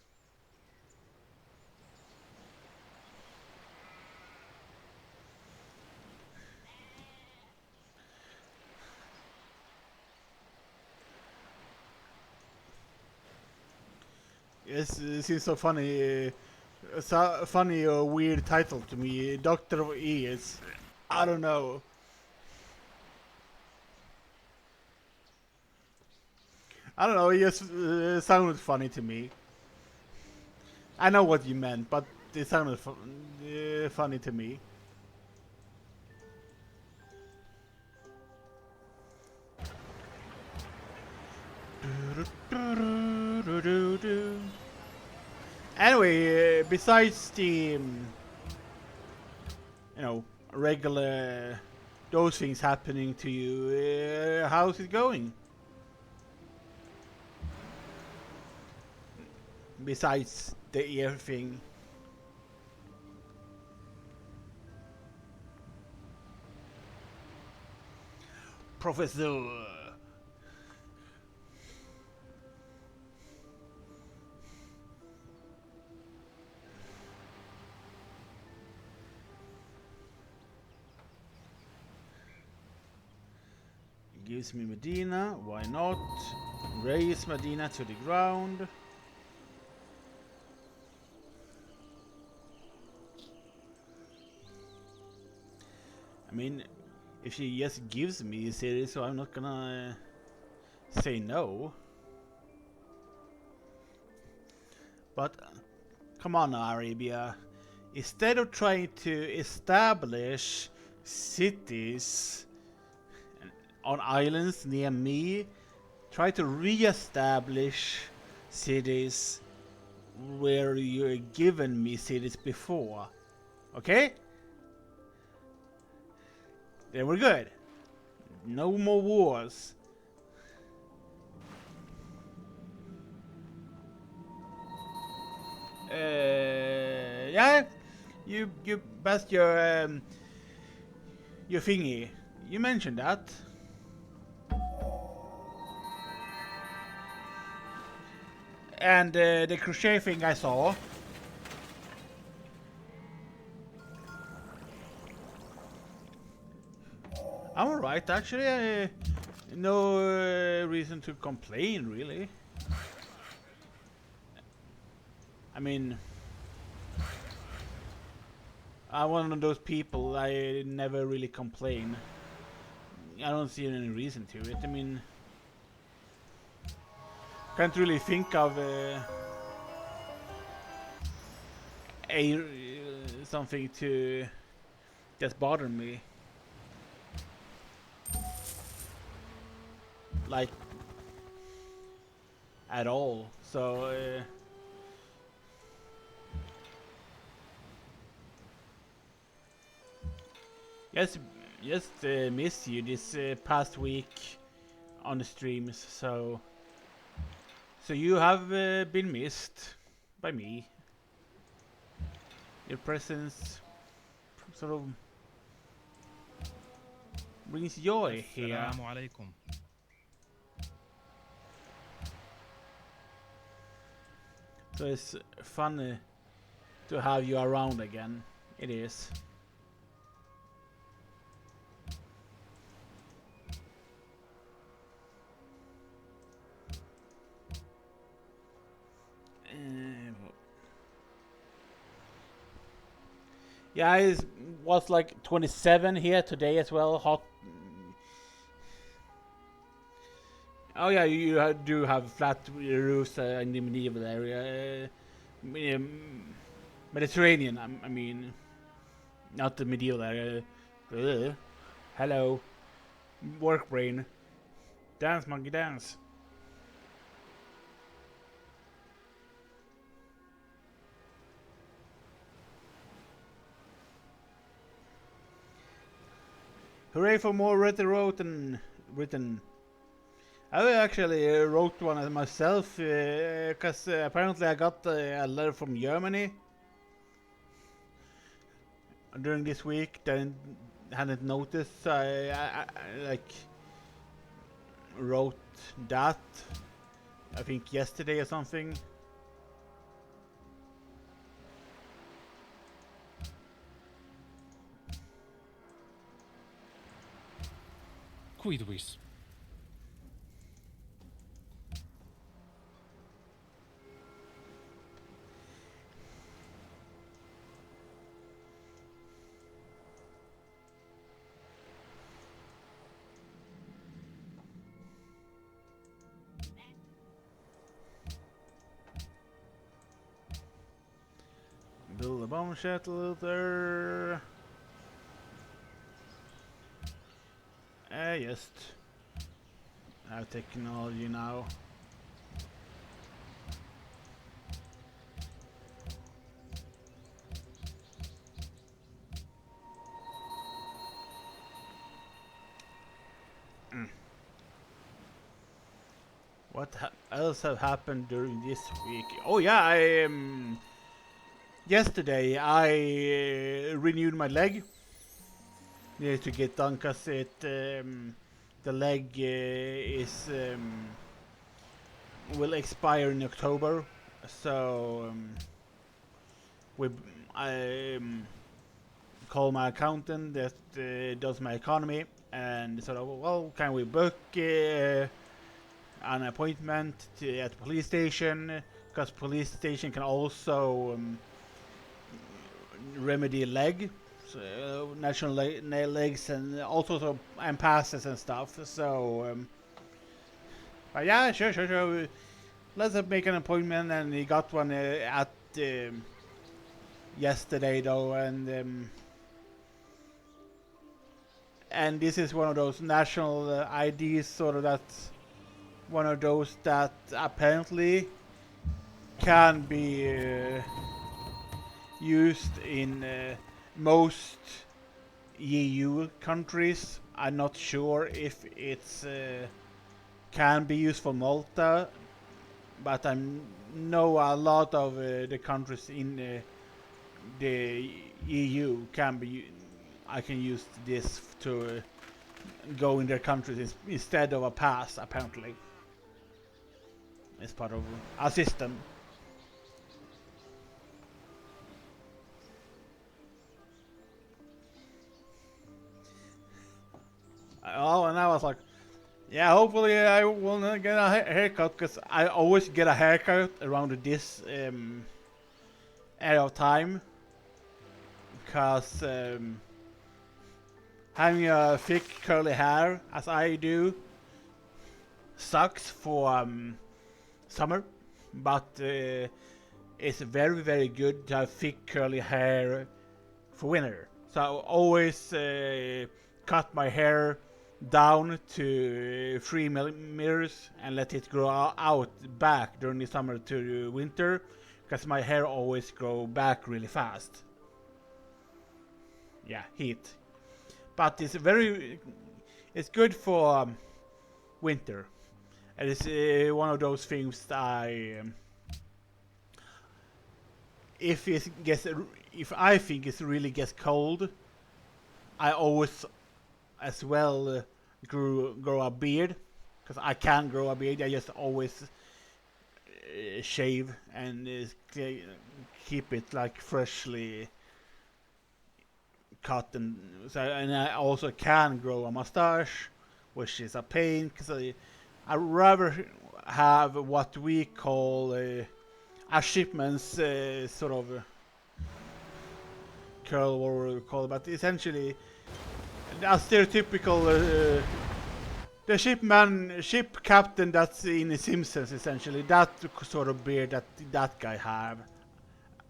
Yes, it seems so funny. So funny or weird title to me. Doctor of Ears. I don't know. I don't know. It just sounded funny to me. I know what you meant, but it sounded funny to me. Anyway, besides the you know, regular those things happening to you, how's it going? Besides the ear thing. Professor. Gives me Medina, why not? Raise Medina to the ground. I mean, if she just gives me a city, so I'm not gonna say no. But come on now, Arabia. Instead of trying to establish cities on islands near me, try to re-establish cities where you're given me cities before. Okay? Then we're good. No more wars. Yeah, you best your thingy. You mentioned that. And the crochet thing I saw. I'm alright, actually. No reason to complain, really. I mean, I'm one of those people, I never really complain. I don't see any reason to it. I mean, can't really think of something to just bother me. Like, at all. So, just missed you this past week on the streams. So you have been missed by me. Your presence sort of brings joy here. السلام عليكم. So it's fun to have you around again. It is. Yeah, it was like 27 here today as well. Hot. Oh yeah, you do have flat roofs in the medieval area. Mediterranean, I mean. Not the medieval area. Ugh. Hello. Work brain. Dance, monkey, dance. Hooray for more written. I actually wrote one myself because apparently I got a letter from Germany during this week. Then hadn't noticed. I like wrote that. I think yesterday or something. Quid vis? Build a bomb shelter. Just have technology now. What else have happened during this week? Oh yeah, I yesterday I renewed my leg. Needed to get done because it the leg is will expire in October. So we I call my accountant that does my economy and sort of, well, can we book an appointment at the police station? Because police station can also remedy leg, so, national legs and all sorts of and passes and stuff. So, but yeah, sure. Let's make an appointment, and he got one at yesterday though, and this is one of those national IDs, sort of that's one of those that apparently can be used in most EU countries. I'm not sure if it's can be used for Malta, but I know a lot of the countries in the EU can be. I can use this to go in their countries instead of a pass. Apparently, it's part of a system. Oh, and I was like, yeah, hopefully I will not get a haircut, because I always get a haircut around this area of time. Because having a thick curly hair, as I do, sucks for summer, but it's very good to have thick curly hair for winter. So I always cut my hair down to 3 millimeters and let it grow out back during the summer to the winter, because my hair always grow back really fast. Yeah, heat. But it's good for winter. And it's one of those things that if I think it really gets cold, I always as well grow a beard, because I can grow a beard. I just always shave and keep it like freshly cut, and I also can grow a mustache, which is a pain, because I rather have what we call a shipman's sort of curl, or what we call it, but essentially a stereotypical the ship captain that's in The Simpsons, essentially that sort of beard that guy have.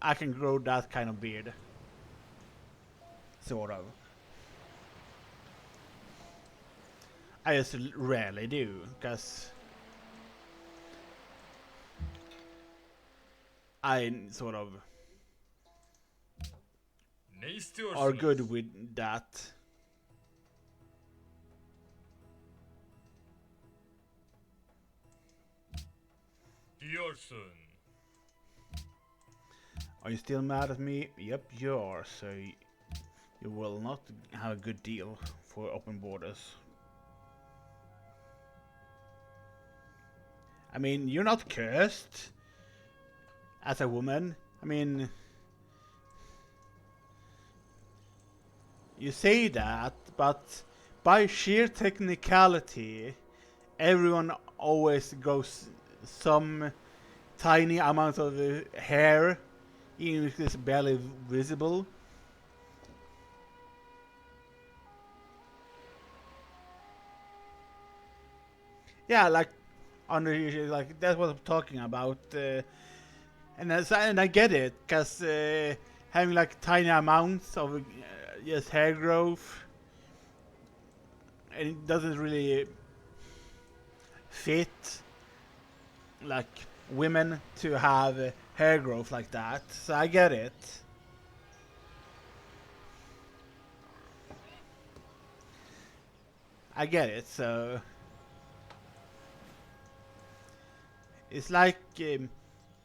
I can grow that kind of beard, sort of. I just rarely do, because I sort of Ne istiyorsunuz? are good with that. Diyorsun. Are you still mad at me? Yep, you are, so you will not have a good deal for open borders. I mean, you're not cursed as a woman. I mean, you say that, but by sheer technicality, everyone always grows some tiny amount of hair, even if it's barely visible. Yeah, like like that's what I'm talking about, and I get it, cause having like tiny amounts of just hair growth, and it doesn't really fit like women to have hair growth like that. So I get it. I get it. So It's like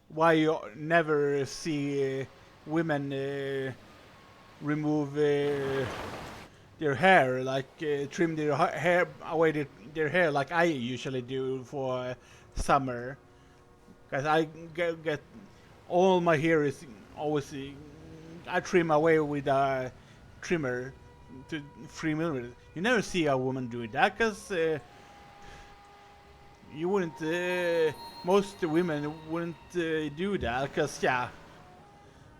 why you never see women remove their hair, like trim their hair away their hair, like I usually do for summer. Cause I get all my hair is always I trim away with a trimmer to 3 millimeters. You never see a woman doing that, cause you wouldn't. Most women wouldn't do that, cause yeah,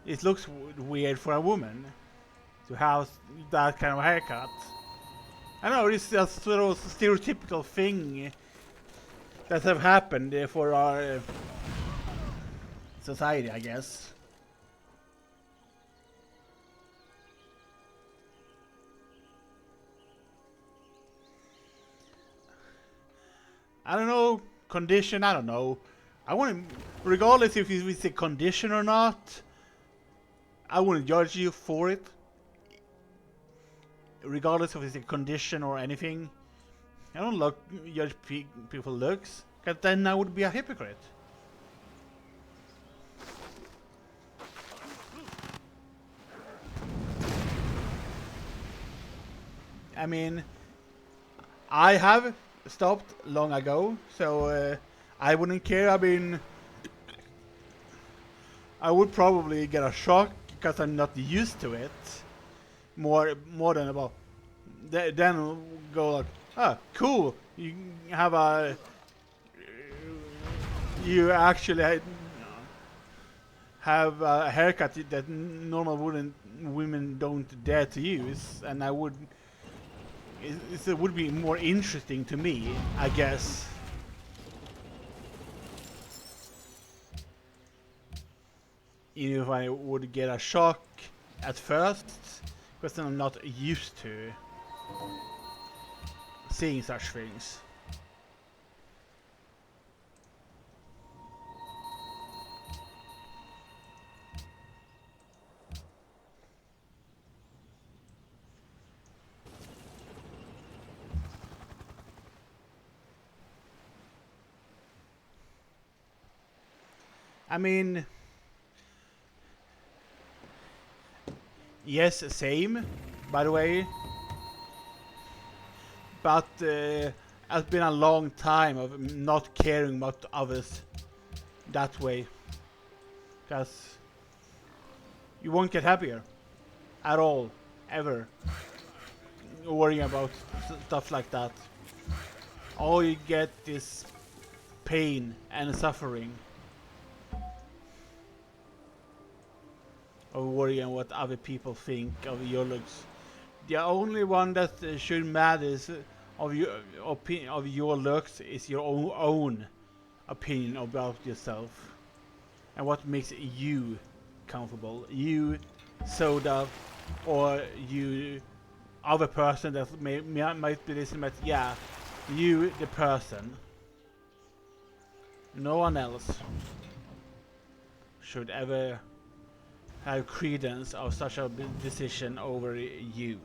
it looks weird for a woman to have that kind of haircut. I know it's a sort of stereotypical thing that have happened for our society, I guess. I don't know, condition, I don't know. I wouldn't, regardless if it's a condition or not, I wouldn't judge you for it. Regardless if it's a condition or anything. I don't judge people's looks, because then I would be a hypocrite. I mean, I have stopped long ago, so I wouldn't care. I mean, I would probably get a shock because I'm not used to it. More than about. Then go like, ah, cool. You have a. You actually have a haircut that normal women don't dare to use, and I would. It would be more interesting to me, I guess. Even if I would get a shock at first, because I'm not used to seeing such things. I mean, yes, same, by the way. But it's been a long time of not caring about others that way. Because you won't get happier at all, ever, worrying about stuff like that. All you get is pain and suffering of worrying what other people think of your looks. The only one that should matter of your opinion of your looks is your own opinion about yourself and what makes you comfortable. You, Soda, or you, other person that might be listening, but yeah, you, the person. No one else should ever have credence of such a decision over you.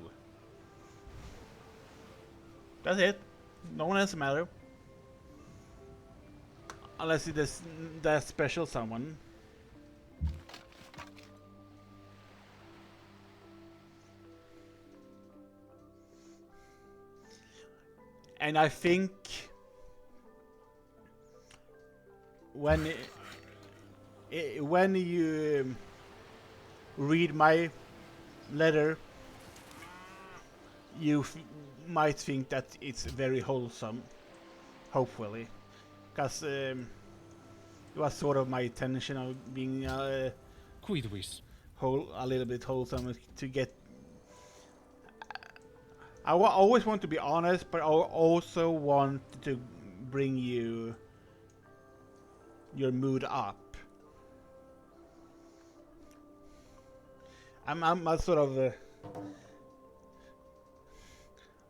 That's it. No one else matter. Unless it is that special someone. And I think when you read my letter, you might think that it's very wholesome, hopefully, because it was sort of my intention of being Quidwis. a little bit wholesome to get. I always want to be honest, but I also want to bring your mood up. I'm a sort of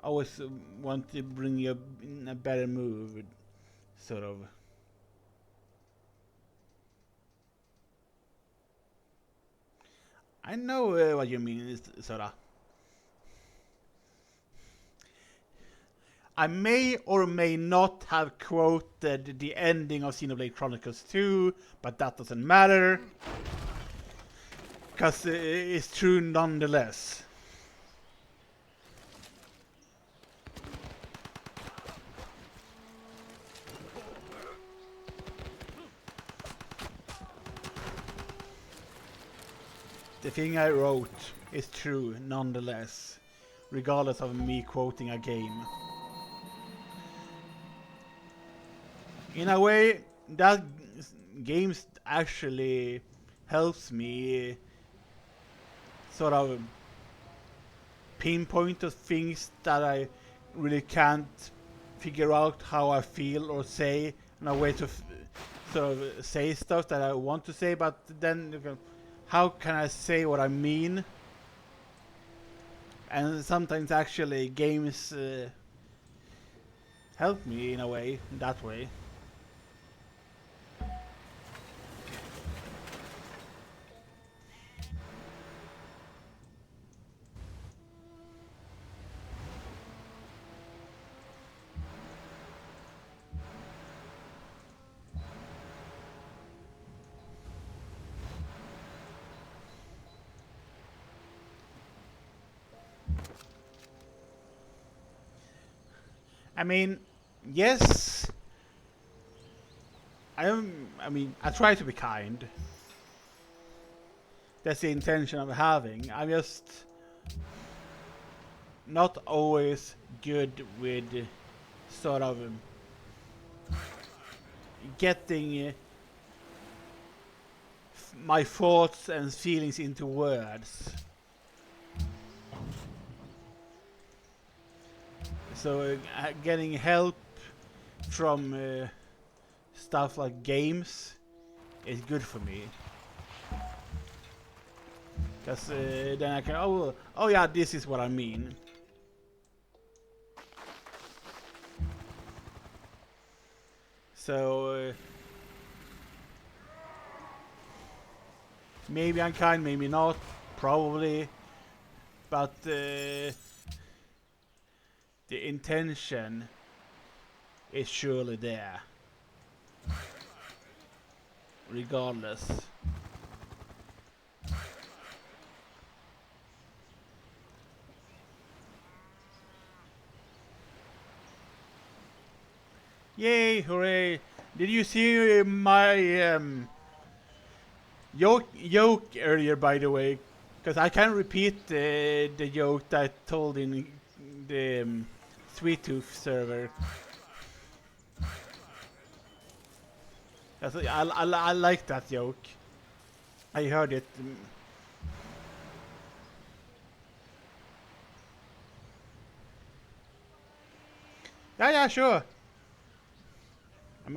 always want to bring you in a better mood, sort of. I know what you mean, Sora. I may or may not have quoted the ending of Xenoblade Chronicles 2, but that doesn't matter, because it's true nonetheless. The thing I wrote is true nonetheless, regardless of me quoting a game. In a way, that games actually helps me sort of pinpoint the things that I really can't figure out how I feel or say, and a way to sort of say stuff that I want to say, but then you can, how can I say what I mean? And sometimes actually games help me in a way, that way. I mean, yes. I try to be kind. That's the intention I'm having. I'm just not always good with sort of getting my thoughts and feelings into words. So getting help from stuff like games is good for me. Because then I can, oh yeah, this is what I mean. So maybe I'm kind, maybe not, probably. But the intention is surely there. Regardless. Yay, hooray! Did you see my joke earlier, by the way? Because I can't repeat the joke that I told in the Sweet Tooth server. I like that joke. I heard it. Yeah, sure. I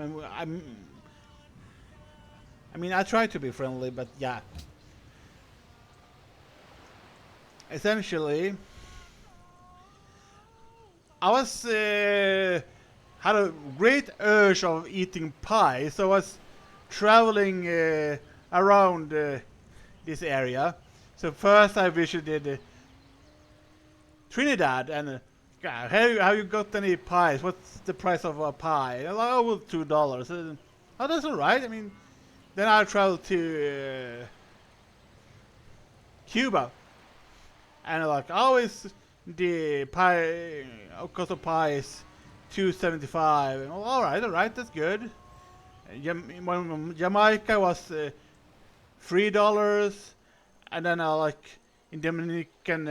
mean, I try to be friendly, but yeah. Essentially, I was had a great urge of eating pie, so I was traveling around this area. So first I visited Trinidad, and have you got any pies? What's the price of a pie? Oh, well, $2. Oh, that's all right. I mean, then I traveled to Cuba, and like always, the pie, cost of pie is $2.75. Well, all right, that's good. Jamaica was $3, and then like in Dominican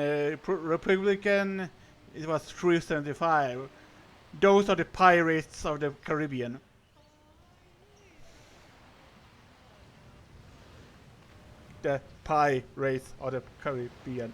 Republican, it was $3.75. Those are the pirates of the Caribbean. The pirates of the Caribbean.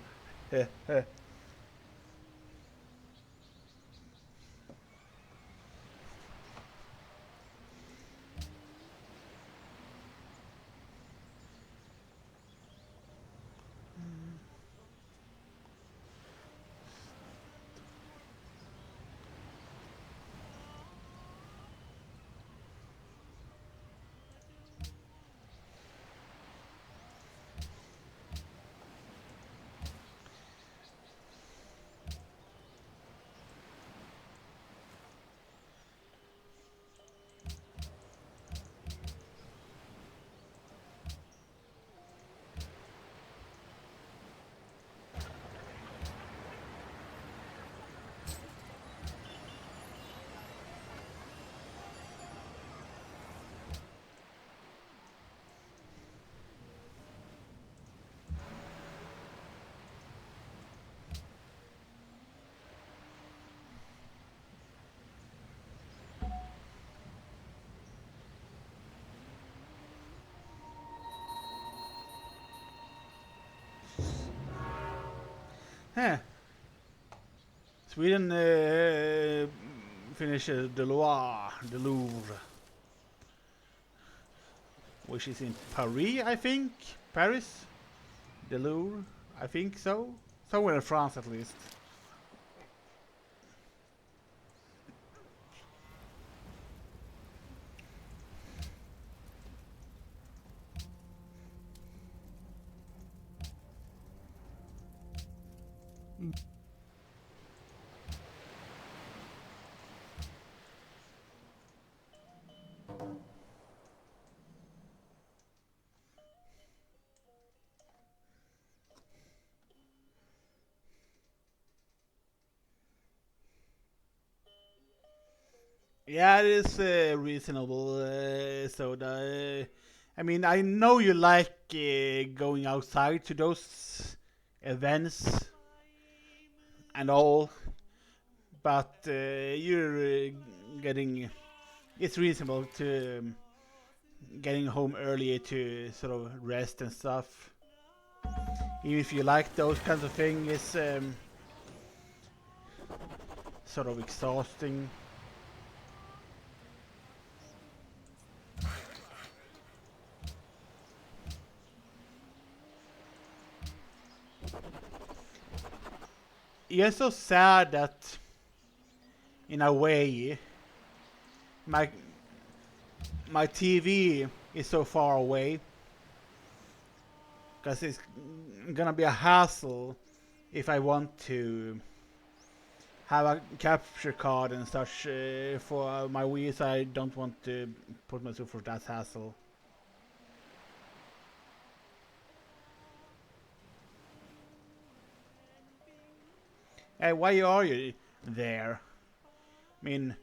Huh. Sweden finished the Louvre, which is in Paris, I think. Paris? The Louvre? I think so. Somewhere in France, at least. Yeah, it is reasonable soda. I mean, I know you like going outside to those events and all, but you're getting. It's reasonable to getting home earlier to sort of rest and stuff. Even if you like those kinds of things, it's sort of exhausting. It's so sad that, in a way, my my TV is so far away, because it's gonna be a hassle if I want to have a capture card and such for my Wii, so I don't want to put myself through that hassle. Hey, why are you there? I mean,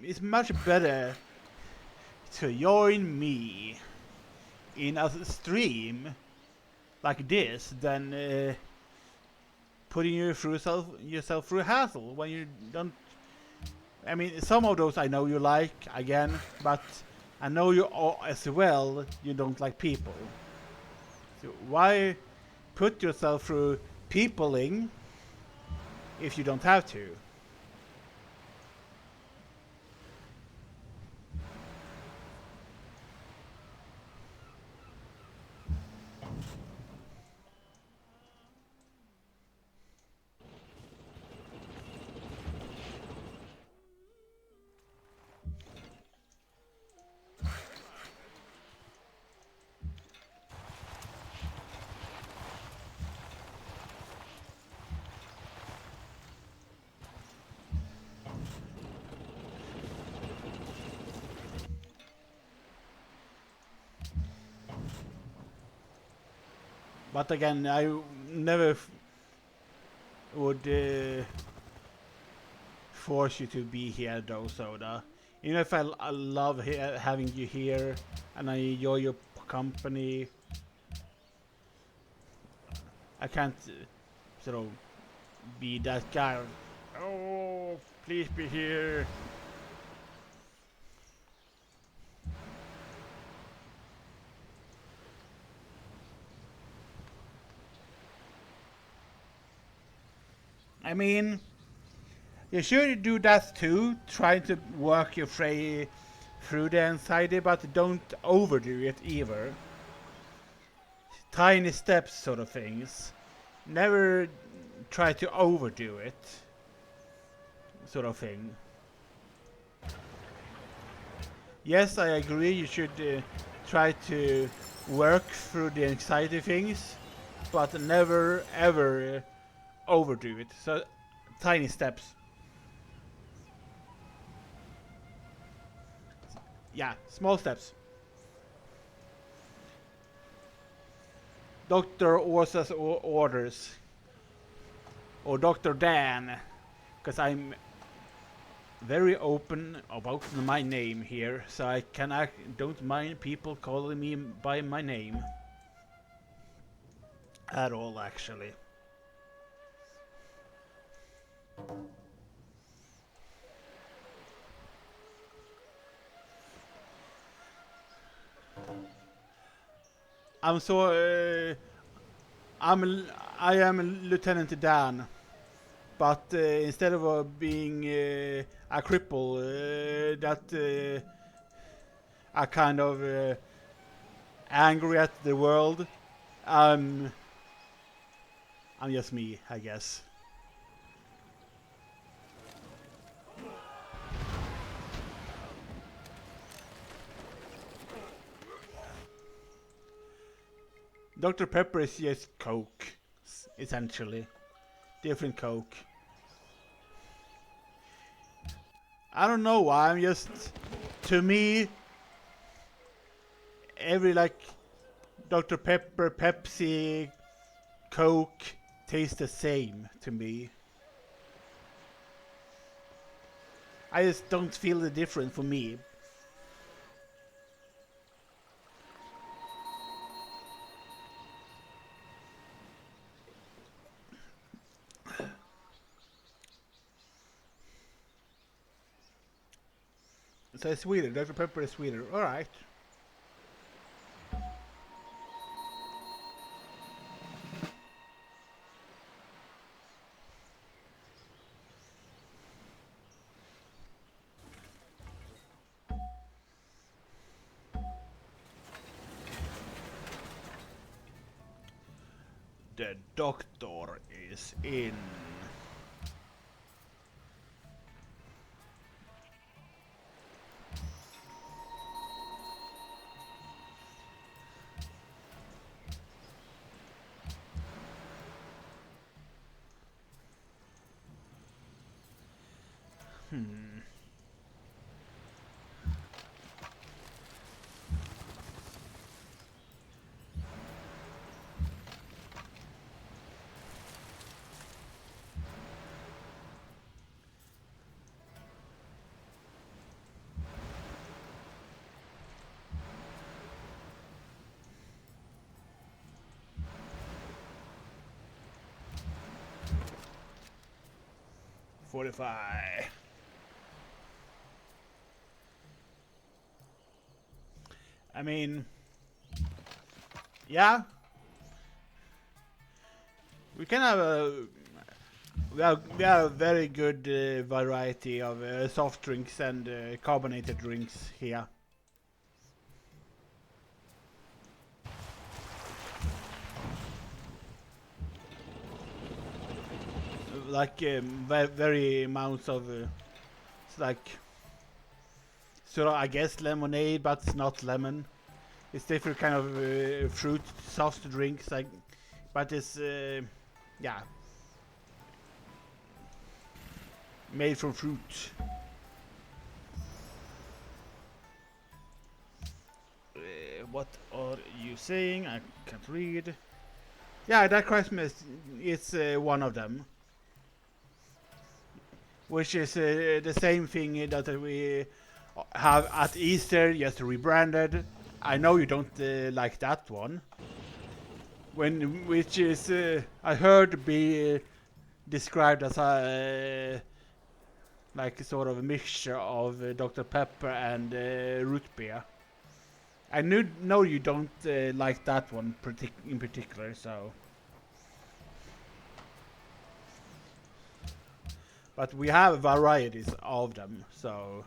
it's much better to join me in a stream like this than putting yourself through hassle when you don't. I mean, some of those I know you like again, but I know you as well you don't like people. So why put yourself through peopling if you don't have to? But again, I never would force you to be here though, Soda. Even if I love having you here and I enjoy your company, I can't sort of be that guy. Oh, please be here. I mean, you should do that too, try to work your way through the anxiety, but don't overdo it either. Tiny steps sort of things. Never try to overdo it, sort of thing. Yes, I agree, you should try to work through the anxiety things, but never ever overdo it. So, tiny steps. Yeah, small steps. Dr. Orsa's orders. Or Dr. Dan. Because I'm very open about my name here, so I don't mind people calling me by my name. At all, actually. I'm so I'm I am Lieutenant Dan, but instead of being a cripple, I kind of angry at the world. I'm just me, I guess. Dr. Pepper is just Coke, essentially. Different Coke. I don't know why, I'm just... To me, every like Dr. Pepper, Pepsi, Coke tastes the same to me. I just don't feel the difference for me. So it's sweeter. Dr. Pepper is sweeter. Alright. The doctor is in. Hmm. Fortify. I mean, yeah, we can have we have a very good variety of soft drinks and carbonated drinks here. Like very amounts of it's like sort of, I guess, lemonade, but it's not lemon. It's different kind of fruit soft drinks, like, but it's yeah, made from fruit. What are you saying? I can't read. Yeah, that Christmas is one of them, which is the same thing that we have at Easter, just rebranded. I know you don't like that one. Which is I heard be described as a like sort of a mixture of Dr. Pepper and root beer. I know you don't like that one in particular, so. But we have varieties of them, so.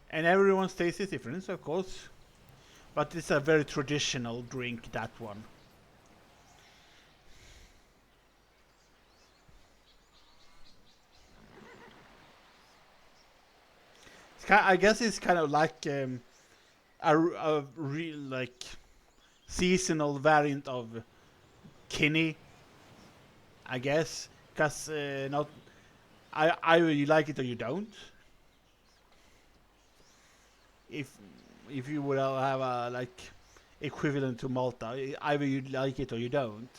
And everyone's taste is different, of course. But it's a very traditional drink, that one. I guess it's kind of like a real like seasonal variant of Kinney, I guess, because not either you like it or you don't. If you would have a like equivalent to Malta, either you like it or you don't.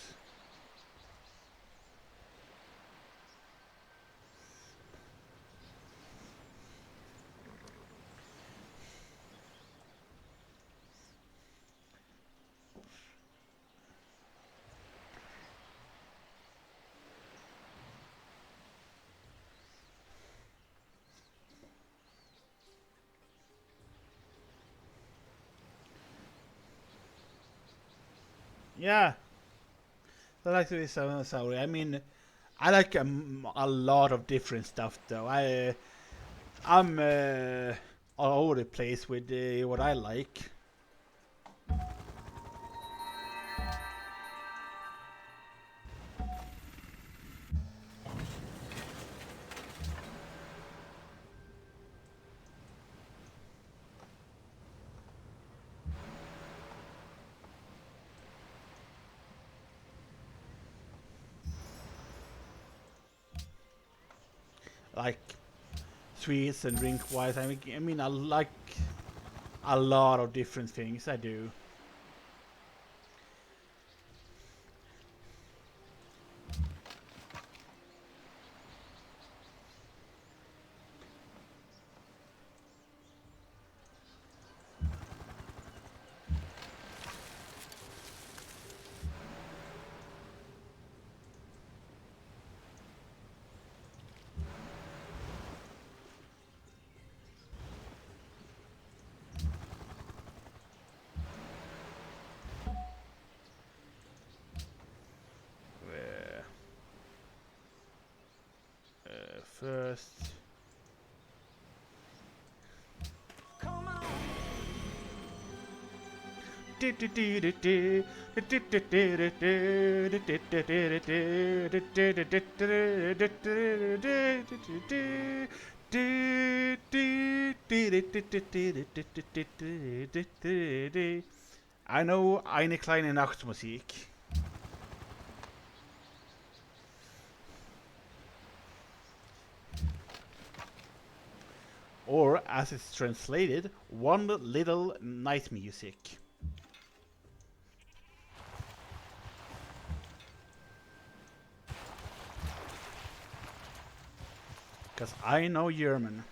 Yeah, I like to be so sorry. I mean, I like a lot of different stuff though. I'm all over the place with what I like. Like sweets and drink wise. I mean, I like a lot of different things. I do. Uh, First. I know eine kleine Nachtmusik. Or, as it's translated, one little night music. Because I know German.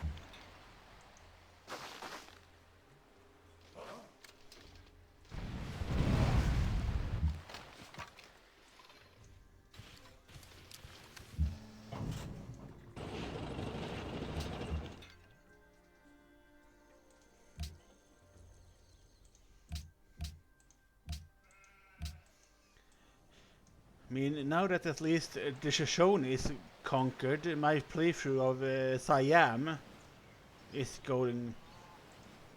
I mean, now that at least the Shoshone is conquered, my playthrough of Siam is going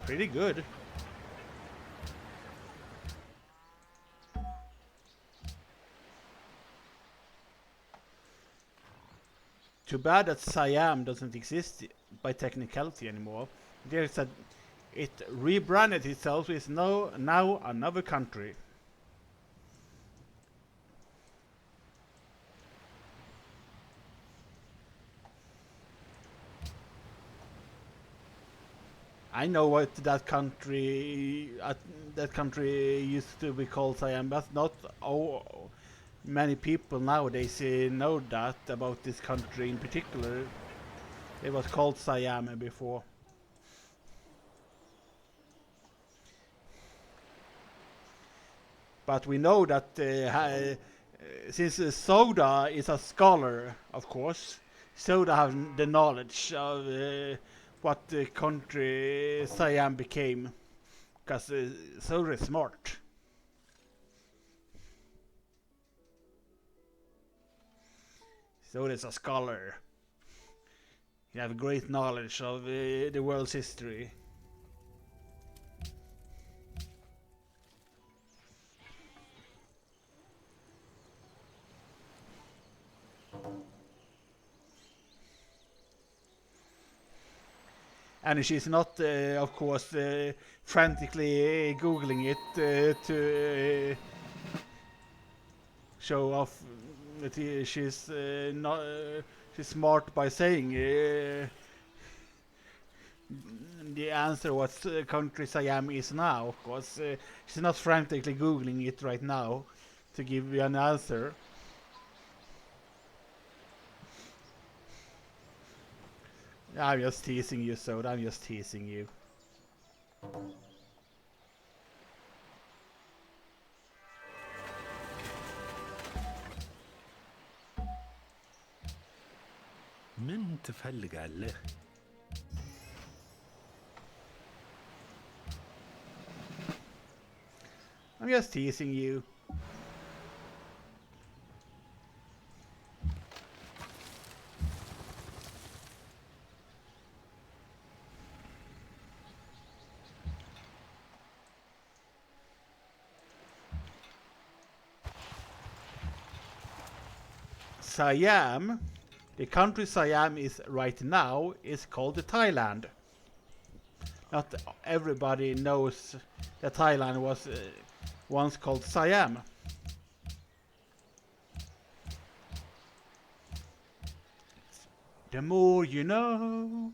pretty good. Too bad that Siam doesn't exist by technicality anymore. There's a, it rebranded itself as now another country. I know what that country used to be called Siam, but not many people nowadays know that about this country in particular. It was called Siam before. But we know that since Soda is a scholar, of course, Soda has the knowledge of what the country Siam became, because Soda is smart. Soda is a scholar. He has great knowledge of the world's history. And she's not, of course, frantically googling it to show off that she's not she's smart by saying the answer what country Siam is now. Of course, she's not frantically googling it right now to give you an answer. I'm just teasing you, Soda. I'm just teasing you. من تفلق عليه I'm just teasing you. Siam, the country Siam is right now, is called Thailand. Not everybody knows that Thailand was once called Siam. The more you know.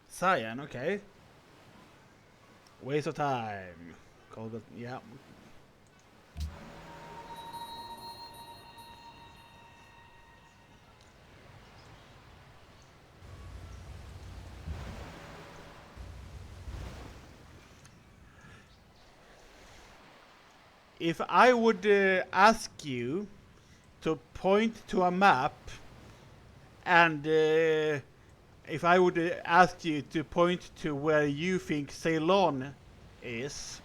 Cyan, okay. Waste of time. Call it, yeah. If I would ask you to point to a map, and if I would ask you to point to where you think Ceylon is,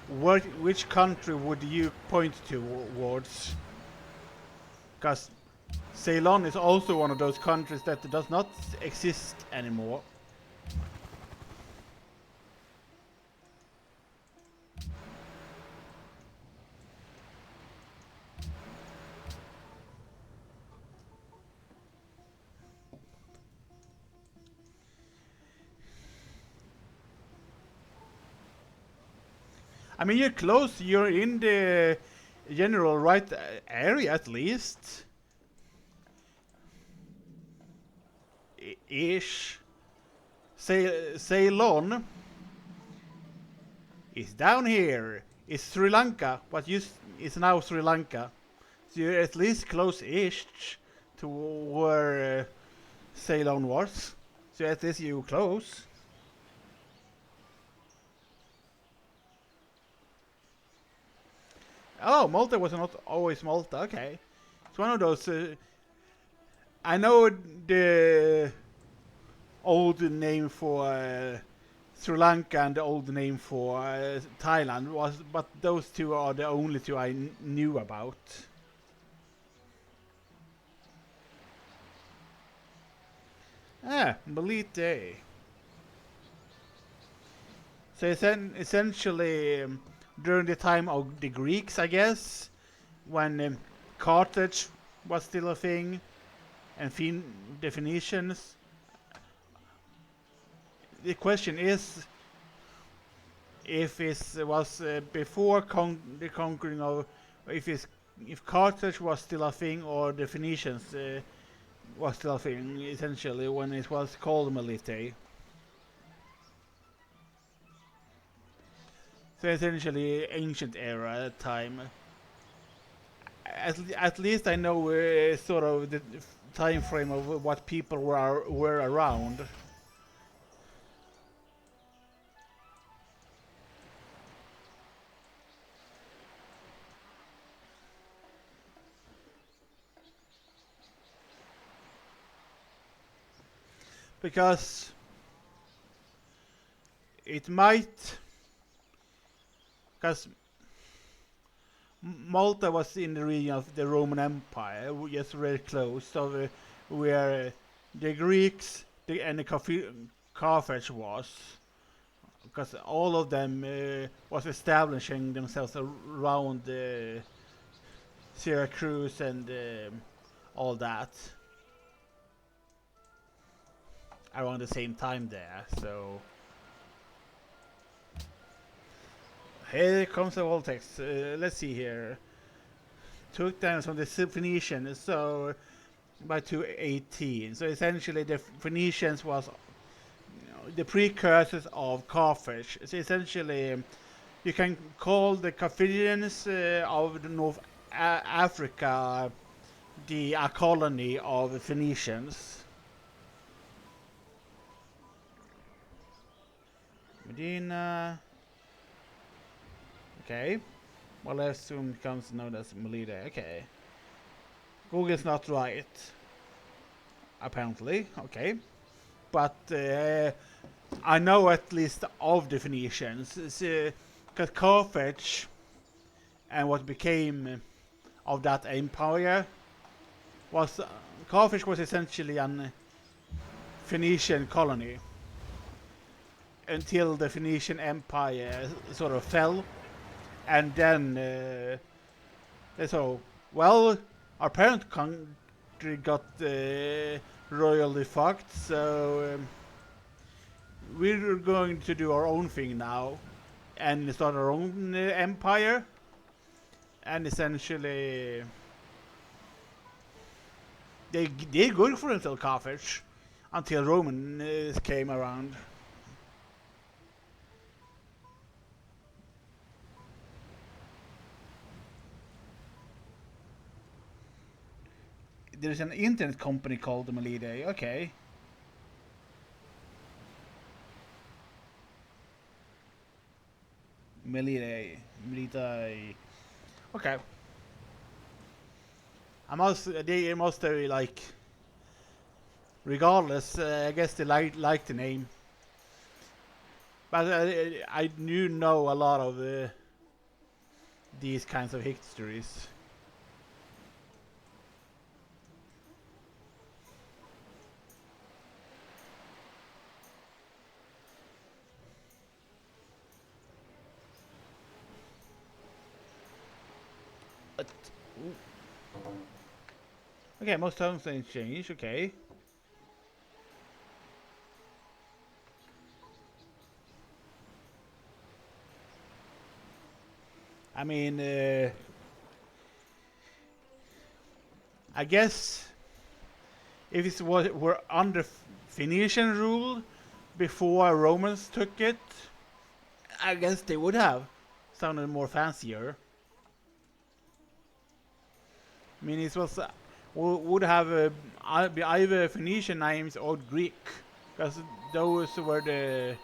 which country would you point towards? Because Ceylon is also one of those countries that does not exist anymore. I mean, you're close. You're in the general right area, at least. Ish. Ceylon is down here. It's Sri Lanka, but it's now Sri Lanka. So you're at least close-ish to where Ceylon was. So at least you're close. Oh, Malta was not always Malta. Okay, it's one of those. I know the old name for Sri Lanka and the old name for Thailand was, but those two are the only two I knew about. Ah, Melite. So essentially. During the time of the Greeks, I guess, when Carthage was still a thing, and the Phoenicians. The question is if it was before the conquering of, if Carthage was still a thing, or the Phoenicians was still a thing, essentially, when it was called Melite. So essentially, ancient era time. At least I know sort of the time frame of what people were around. Because it might. Because Malta was in the region of the Roman Empire, just very close, so where the Greeks and the Carthage was, because all of them was establishing themselves around Syracuse and all that around the same time there, so. Here comes the whole text. Let's see here. Took down from the Phoenicians, so by 218. So essentially, the Phoenicians was the precursors of Carthage. So essentially, you can call the Carthaginians of the North Africa a colony of the Phoenicians. Medina. Okay. Well, I assume it comes known as Melida. Okay. Google's not right. Apparently. Okay. But I know at least of the Phoenicians. Because Carthage and what became of that empire was Carthage was essentially an Phoenician colony until the Phoenician Empire sort of fell, and then they said, well, our parent country got royally fucked, so we're going to do our own thing now and start our own empire, and essentially they did good for until Carthage, until Romans came around. There's an internet company called Melide. Okay. Melide. Okay. They must like. Regardless, I guess they like the name. But I do know a lot of these kinds of histories. Okay, most times things change. Okay. I mean, I guess if it were under Phoenician rule before Romans took it, I guess they would have sounded more fancier. I mean, it was would have be either Phoenician names or Greek, because those were the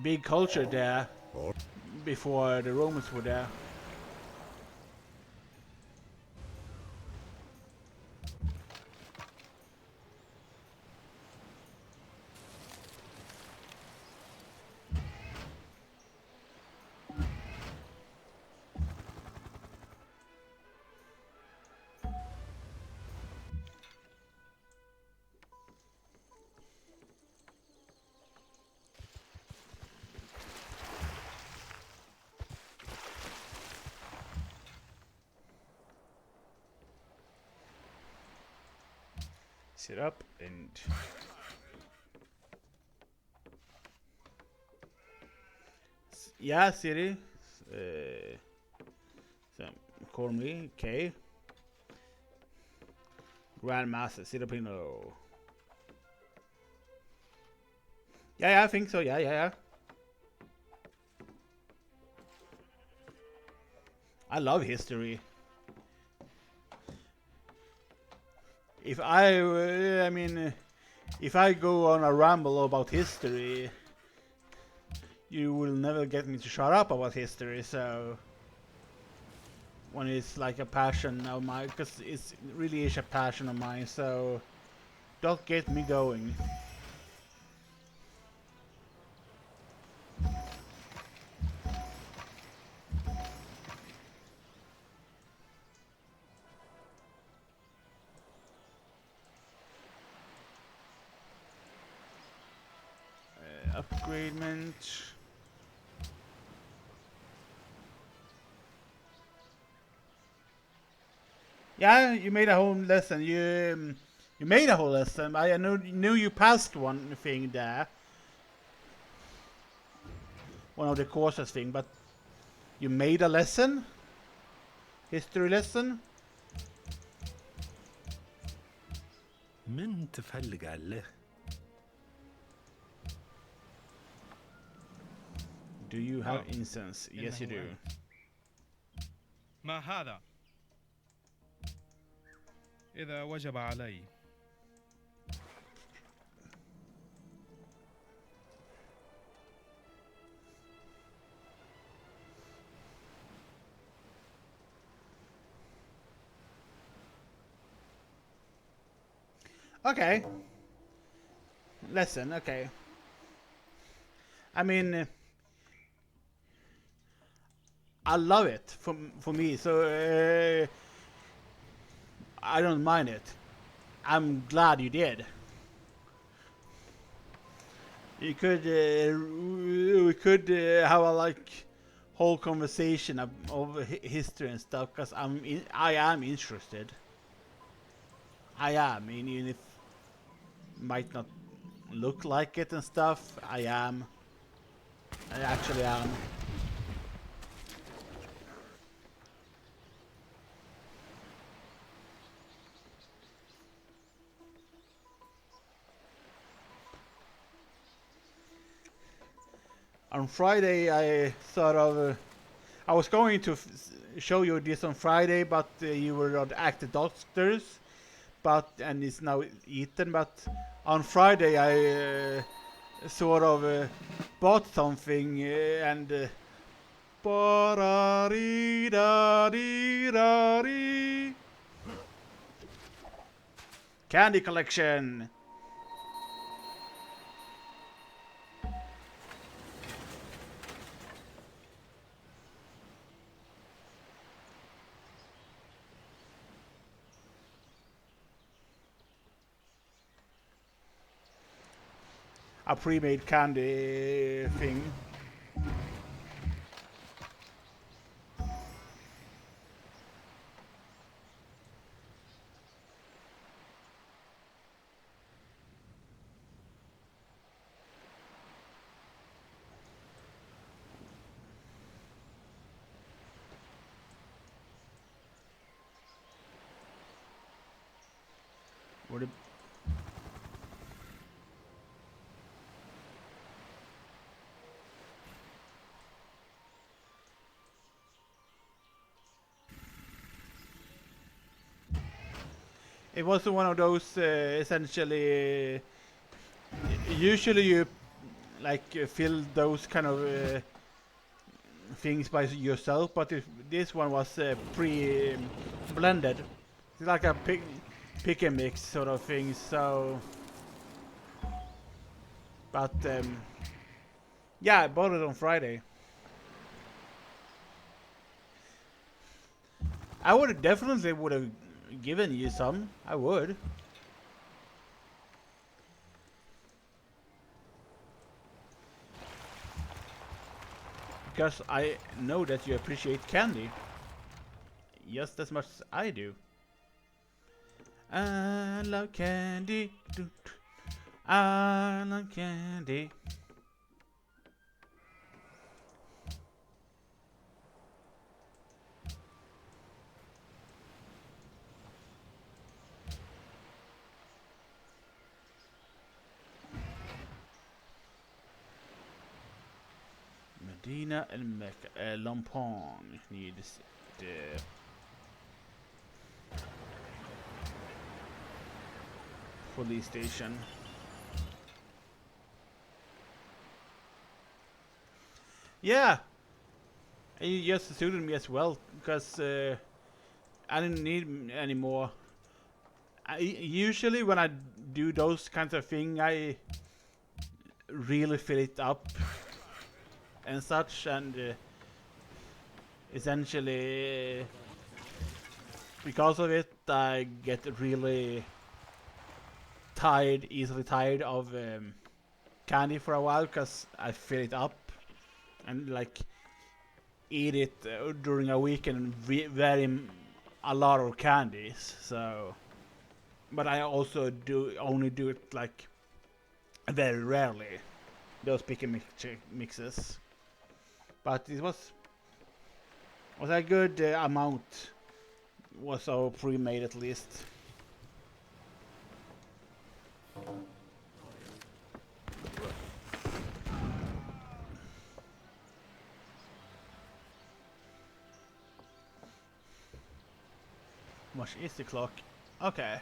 big culture there before the Romans were there. Sit up and yeah, city. So call me K. Grandmaster Sirapino. Yeah, I think so. Yeah. I love history. If I mean, if I go on a ramble about history, you will never get me to shut up about history. So, when it's like a passion of mine, because it really is a passion of mine. So, don't get me going. Upgradement. Yeah, you made a whole lesson. You made a whole lesson. I knew you passed one thing there. One of the courses thing, but you made a lesson? History lesson? من تفلق عليه. Do you have incense? Yes, you do. ما هذا؟ إذا وجب علي. Okay. Lesson, okay. I mean, I love it for me, so I don't mind it. I'm glad you did. You could, we could have a like whole conversation of history and stuff, cause I am interested. I am, even if might not look like it and stuff. I am. I actually am. On Friday, I thought of. I was going to show you this on Friday, but you were at the doctor's, and it's now eaten. But on Friday, I sort of bought something and. Candy collection. A pre-made candy thing. Would it? It was one of those essentially. Usually you like fill those kind of things by yourself, but this one was pre-blended. It's like a pick and mix sort of thing. So, but yeah, I bought it on Friday. I would definitely would have given you some. I would. Because I know that you appreciate candy. Just as much as I do. I love candy. I love candy. Medina and Mecca, Lampong needs the police station. Yeah, and you just suited me as well because I didn't need any more. Usually when I do those kinds of things, I really fill it up and such, and essentially because of it I get really easily tired of candy for a while because I fill it up and like eat it during a week and very a lot of candies. So, but I also only do it like very rarely, those pick and mixes. But it was a good amount. Was all pre-made at least. How much is the clock? Okay.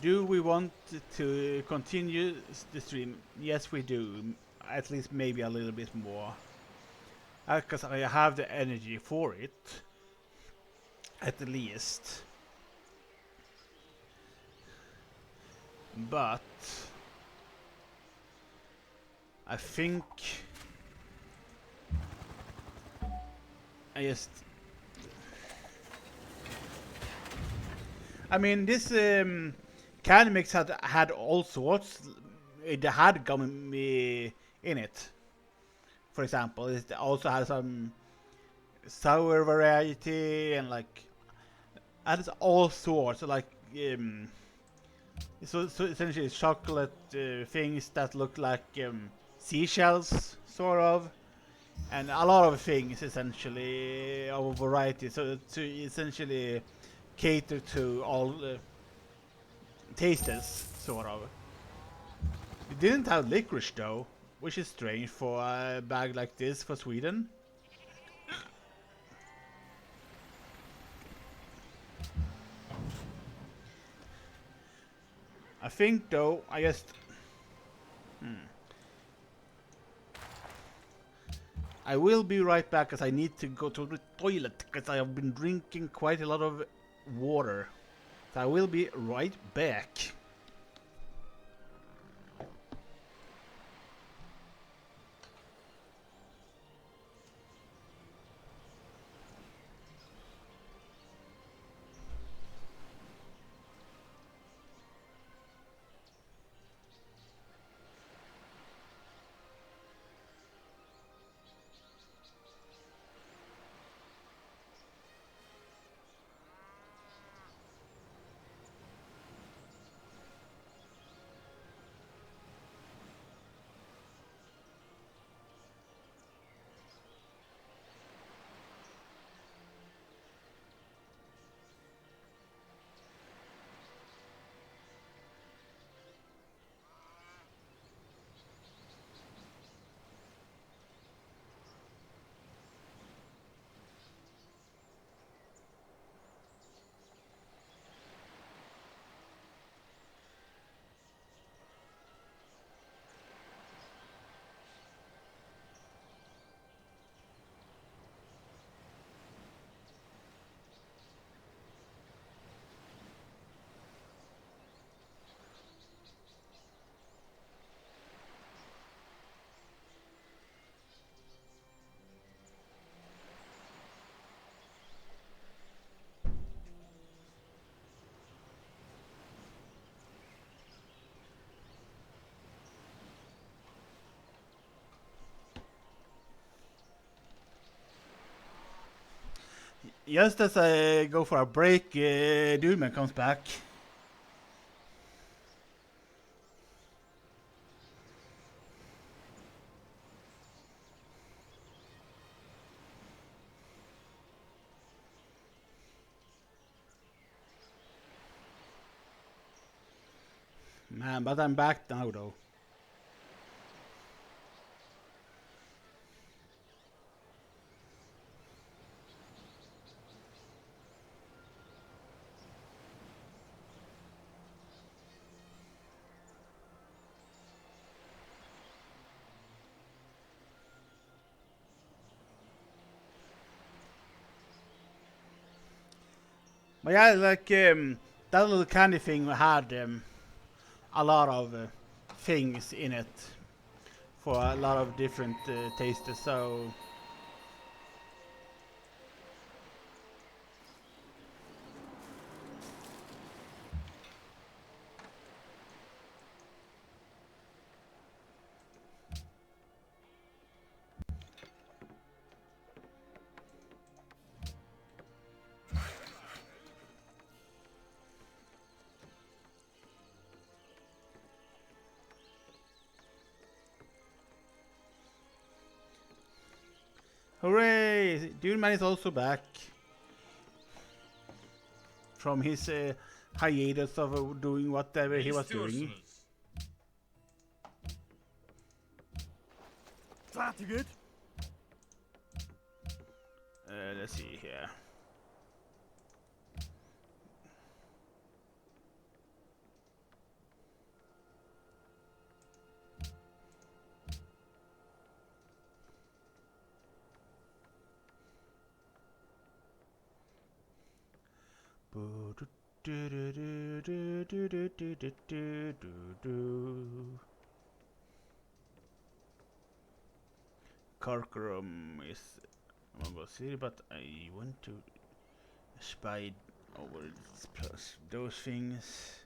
Do we want to continue the stream? Yes, we do. At least maybe a little bit more. Because I have the energy for it. at the least. But I think I mean, this candy mix had all sorts. It had gum in it. For example, it also has some sour variety and like has all sorts. Like so essentially chocolate things that look like seashells, sort of, and a lot of things essentially of a variety. So to essentially cater to all tastes, sort of. It didn't have licorice though, which is strange for a bag like this for Sweden. I think though, I guess. I will be right back as I need to go to the toilet because I have been drinking quite a lot of water. So I will be right back. Just as I go for a break, Dudeman comes back. Man, but I'm back now though. But yeah, like that little candy thing had a lot of things in it for a lot of different tastes. So hooray! Dudeman is also back from his hiatus of doing whatever he was doing. İstiyorsunuz. Try to get. Let's see here. Do do do do do do do do do do do. Karkarum is Mumbo City, but I want to spy over those things.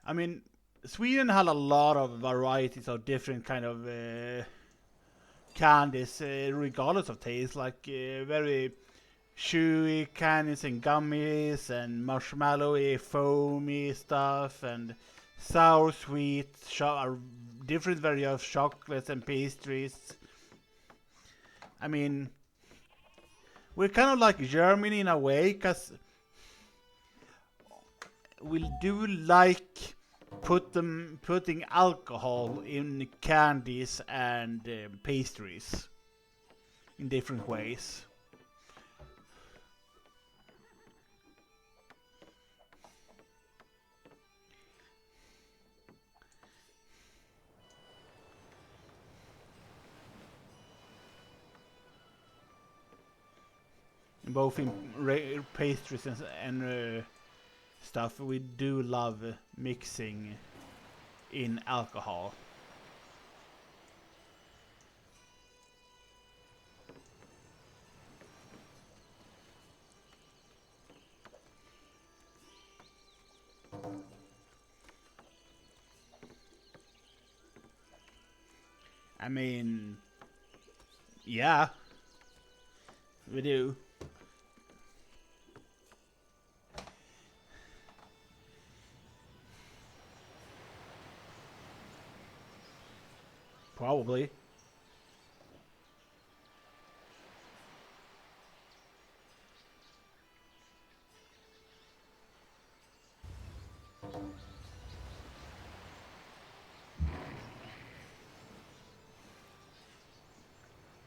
I mean, Sweden had a lot of varieties of different kind of candies, regardless of taste, like very chewy candies and gummies and marshmallowy, foamy stuff and sour, sweet, different variety of chocolates and pastries. I mean, we're kind of like Germany in a way, because we do like putting alcohol in candies and pastries in different ways. Both in pastries and stuff, we do love mixing in alcohol. I mean, yeah, we do. Probably.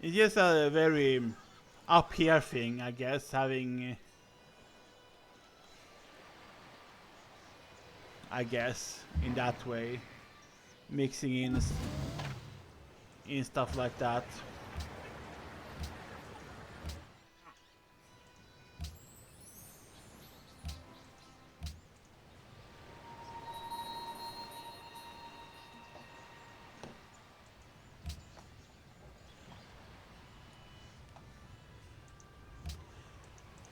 It's just a very up here thing, I guess, having I guess in that way, mixing in stuff like that.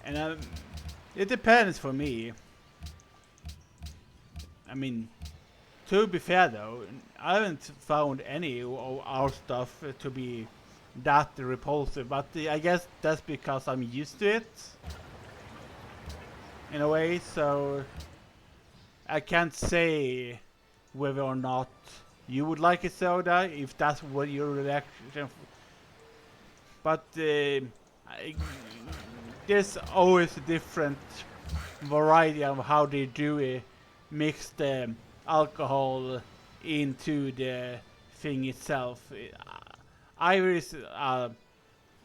And it depends for me. I mean, to be fair though, I haven't found any of our stuff to be that repulsive, but I guess that's because I'm used to it in a way, so I can't say whether or not you would like a soda if that's what your reaction. But there's always a different variety of how they do it, mix the alcohol into the thing itself. Either is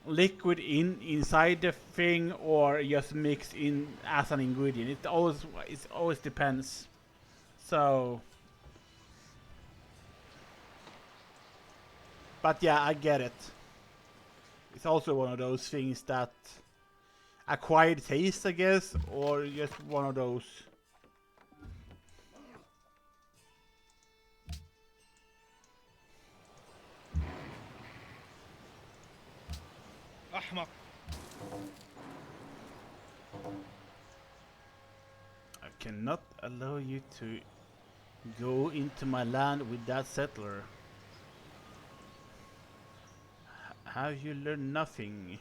liquid inside the thing or just mixed in as an ingredient. It always depends. So, but yeah, I get it. It's also one of those things that acquired taste, I guess, or just one of those. أحمق. I cannot allow you to go into my land with that settler. Have you learned nothing?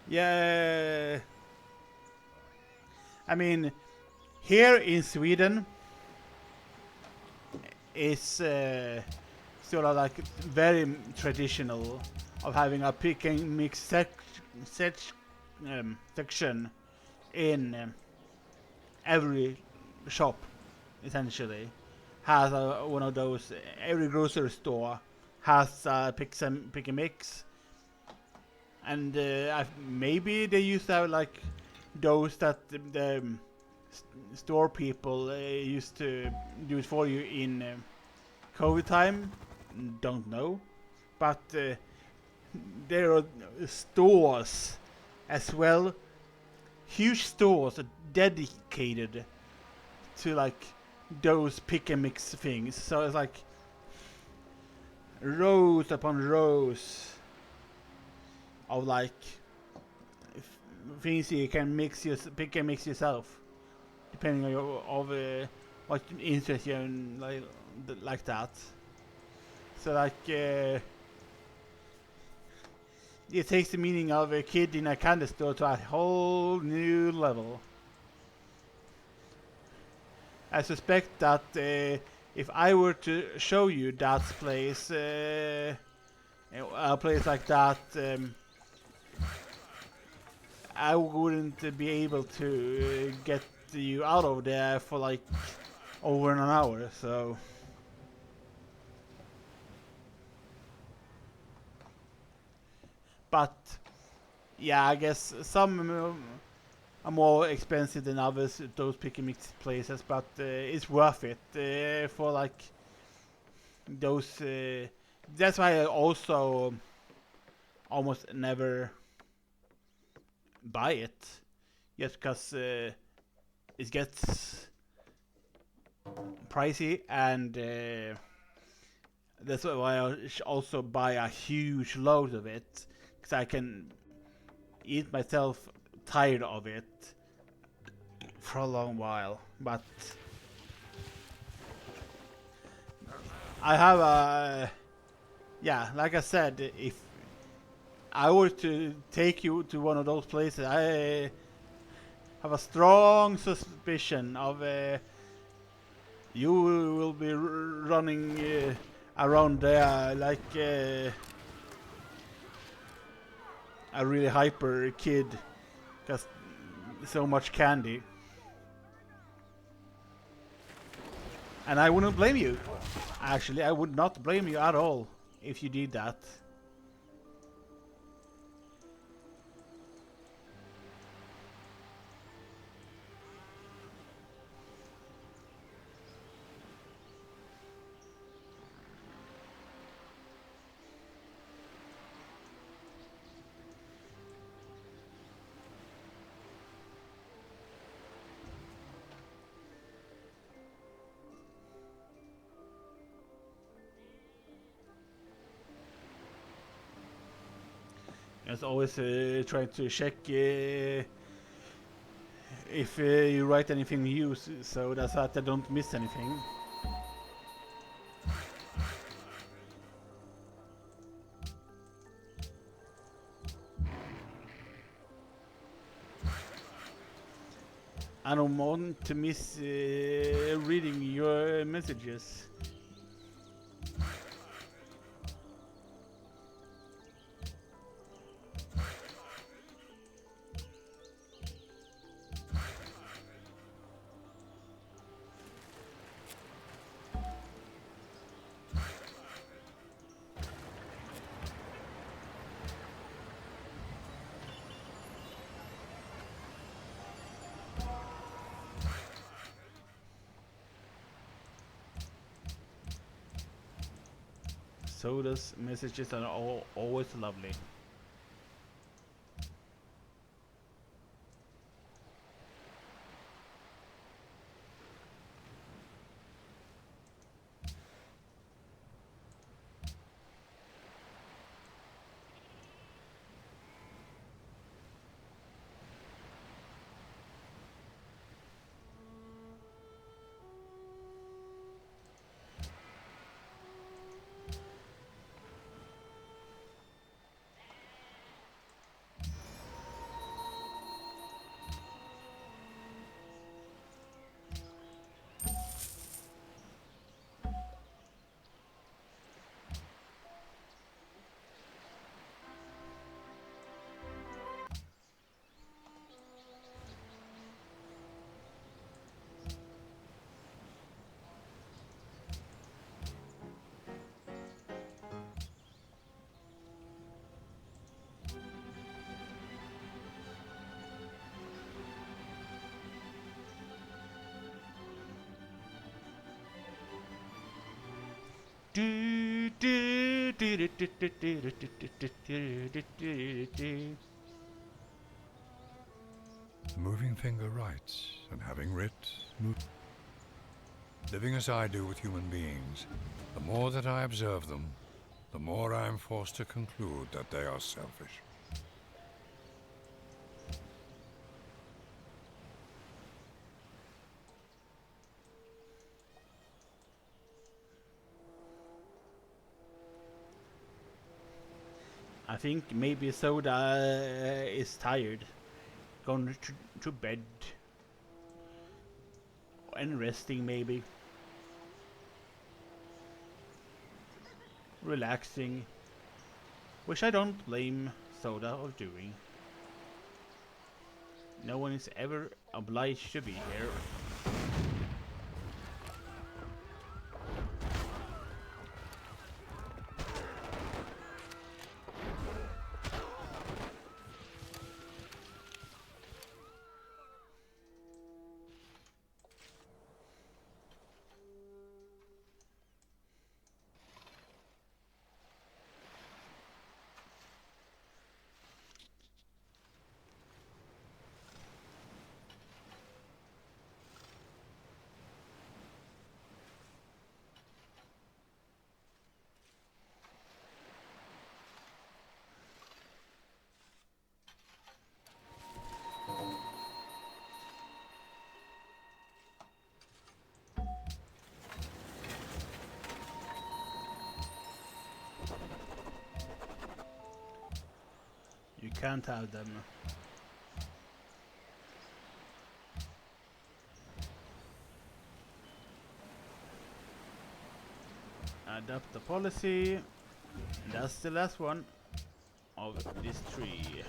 Yeah. I mean, here in Sweden, it's sort of like very traditional of having a pick and mix section in every shop. Essentially, has one of those. Every grocery store has pick and mix, and maybe they used to have like those that store people used to do it for you in COVID time. Don't know, but there are stores as well, huge stores dedicated to like those pick and mix things. So it's like rows upon rows of like things you can pick and mix yourself, depending on what interest you in, like that. So like it takes the meaning of a kid in a candy store to a whole new level. I suspect that if I were to show you that place, a place like that, I wouldn't be able to get you out of there for like over an hour. So. But yeah, I guess some are more expensive than others, those pick and mix places, but it's worth it for like those. That's why I also almost never buy it, just because it gets pricey, and that's why I also buy a huge load of it, because I can eat myself tired of it for a long while. But I have a, yeah, like I said, if I were to take you to one of those places, I have a strong suspicion of you will be running around there like a really hyper kid, because so much candy. And I wouldn't blame you. Actually, I would not blame you at all if you did that. As always, trying to check if you write anything new, so that's that I don't miss anything. I don't want to miss reading your messages. Soda's messages are always lovely. Moving finger writes, and having writ, living as I do with human beings, the more that I observe them, the more I am forced to conclude that they are selfish. I think maybe Soda is tired. Going to bed. And resting maybe. Relaxing. Which I don't blame Soda of doing. No one is ever obliged to be here. You can't have them. Adopt the policy. That's the last one of this tree.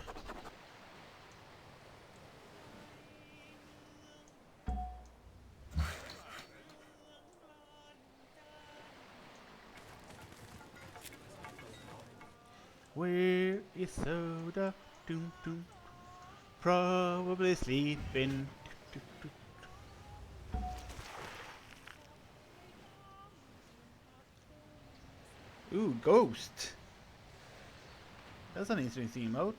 Where is Soda? Doom doom. Probably sleeping. Ooh, ghost. That's an interesting emote.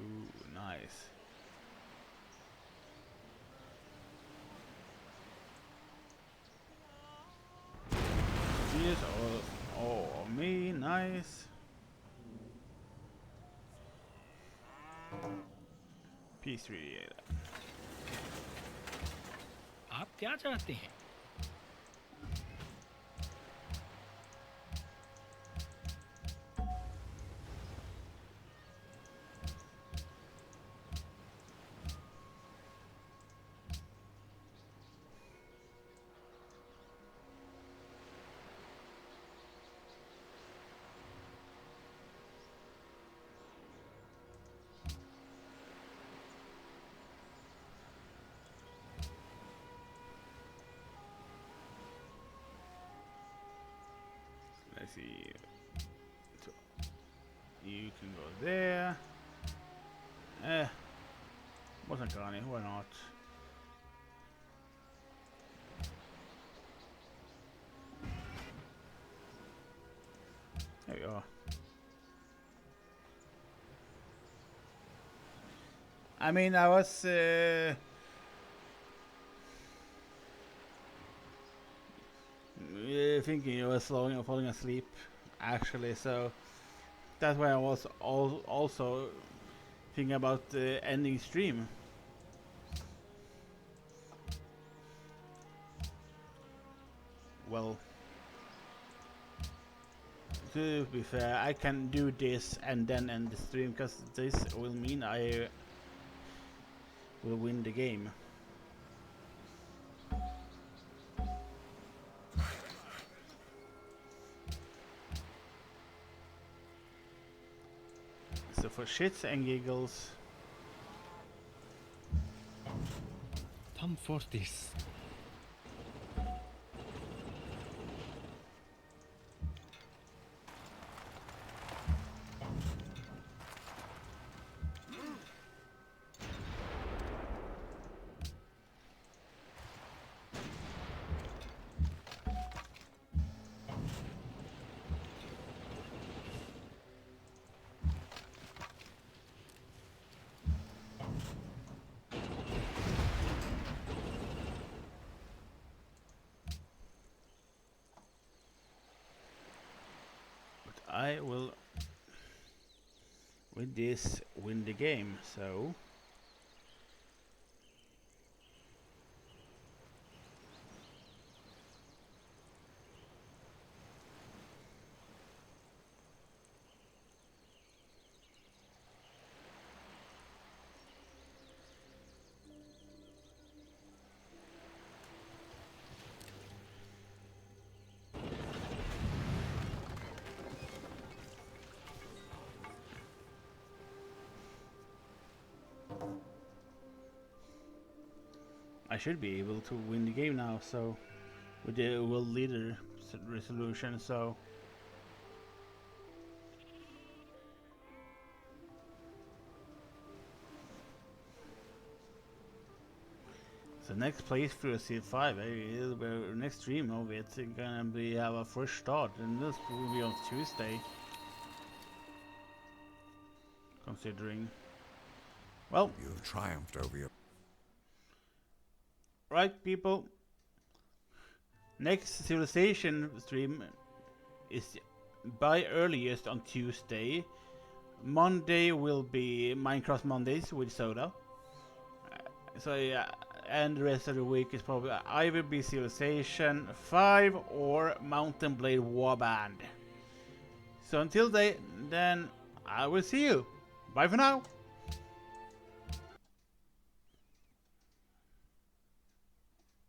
Ooh, nice. Here's all me, nice. P3. आप क्या चाहते हैं? Let's see. So you can go there. Wasn't gonna, why not? There we are. I mean, I was thinking I was falling asleep, actually. So That's why I was also thinking about ending stream. Well, to be fair, I can do this and then end the stream, because this will mean I will win the game. So for shits and giggles, Tom Fortis. I will with this win the game. So I should be able to win the game now. So with the world leader resolution. So next playthrough of C5, next stream of it's gonna be have a fresh start, and this will be on Tuesday. Considering, well, You have triumphed over your... right, people. Next Civilization stream is by earliest on Tuesday. Monday will be Minecraft Mondays with Soda. So yeah, and the rest of the week is probably either be Civilization 5 or Mountain Blade Warband. So until then, I will see you. Bye for now.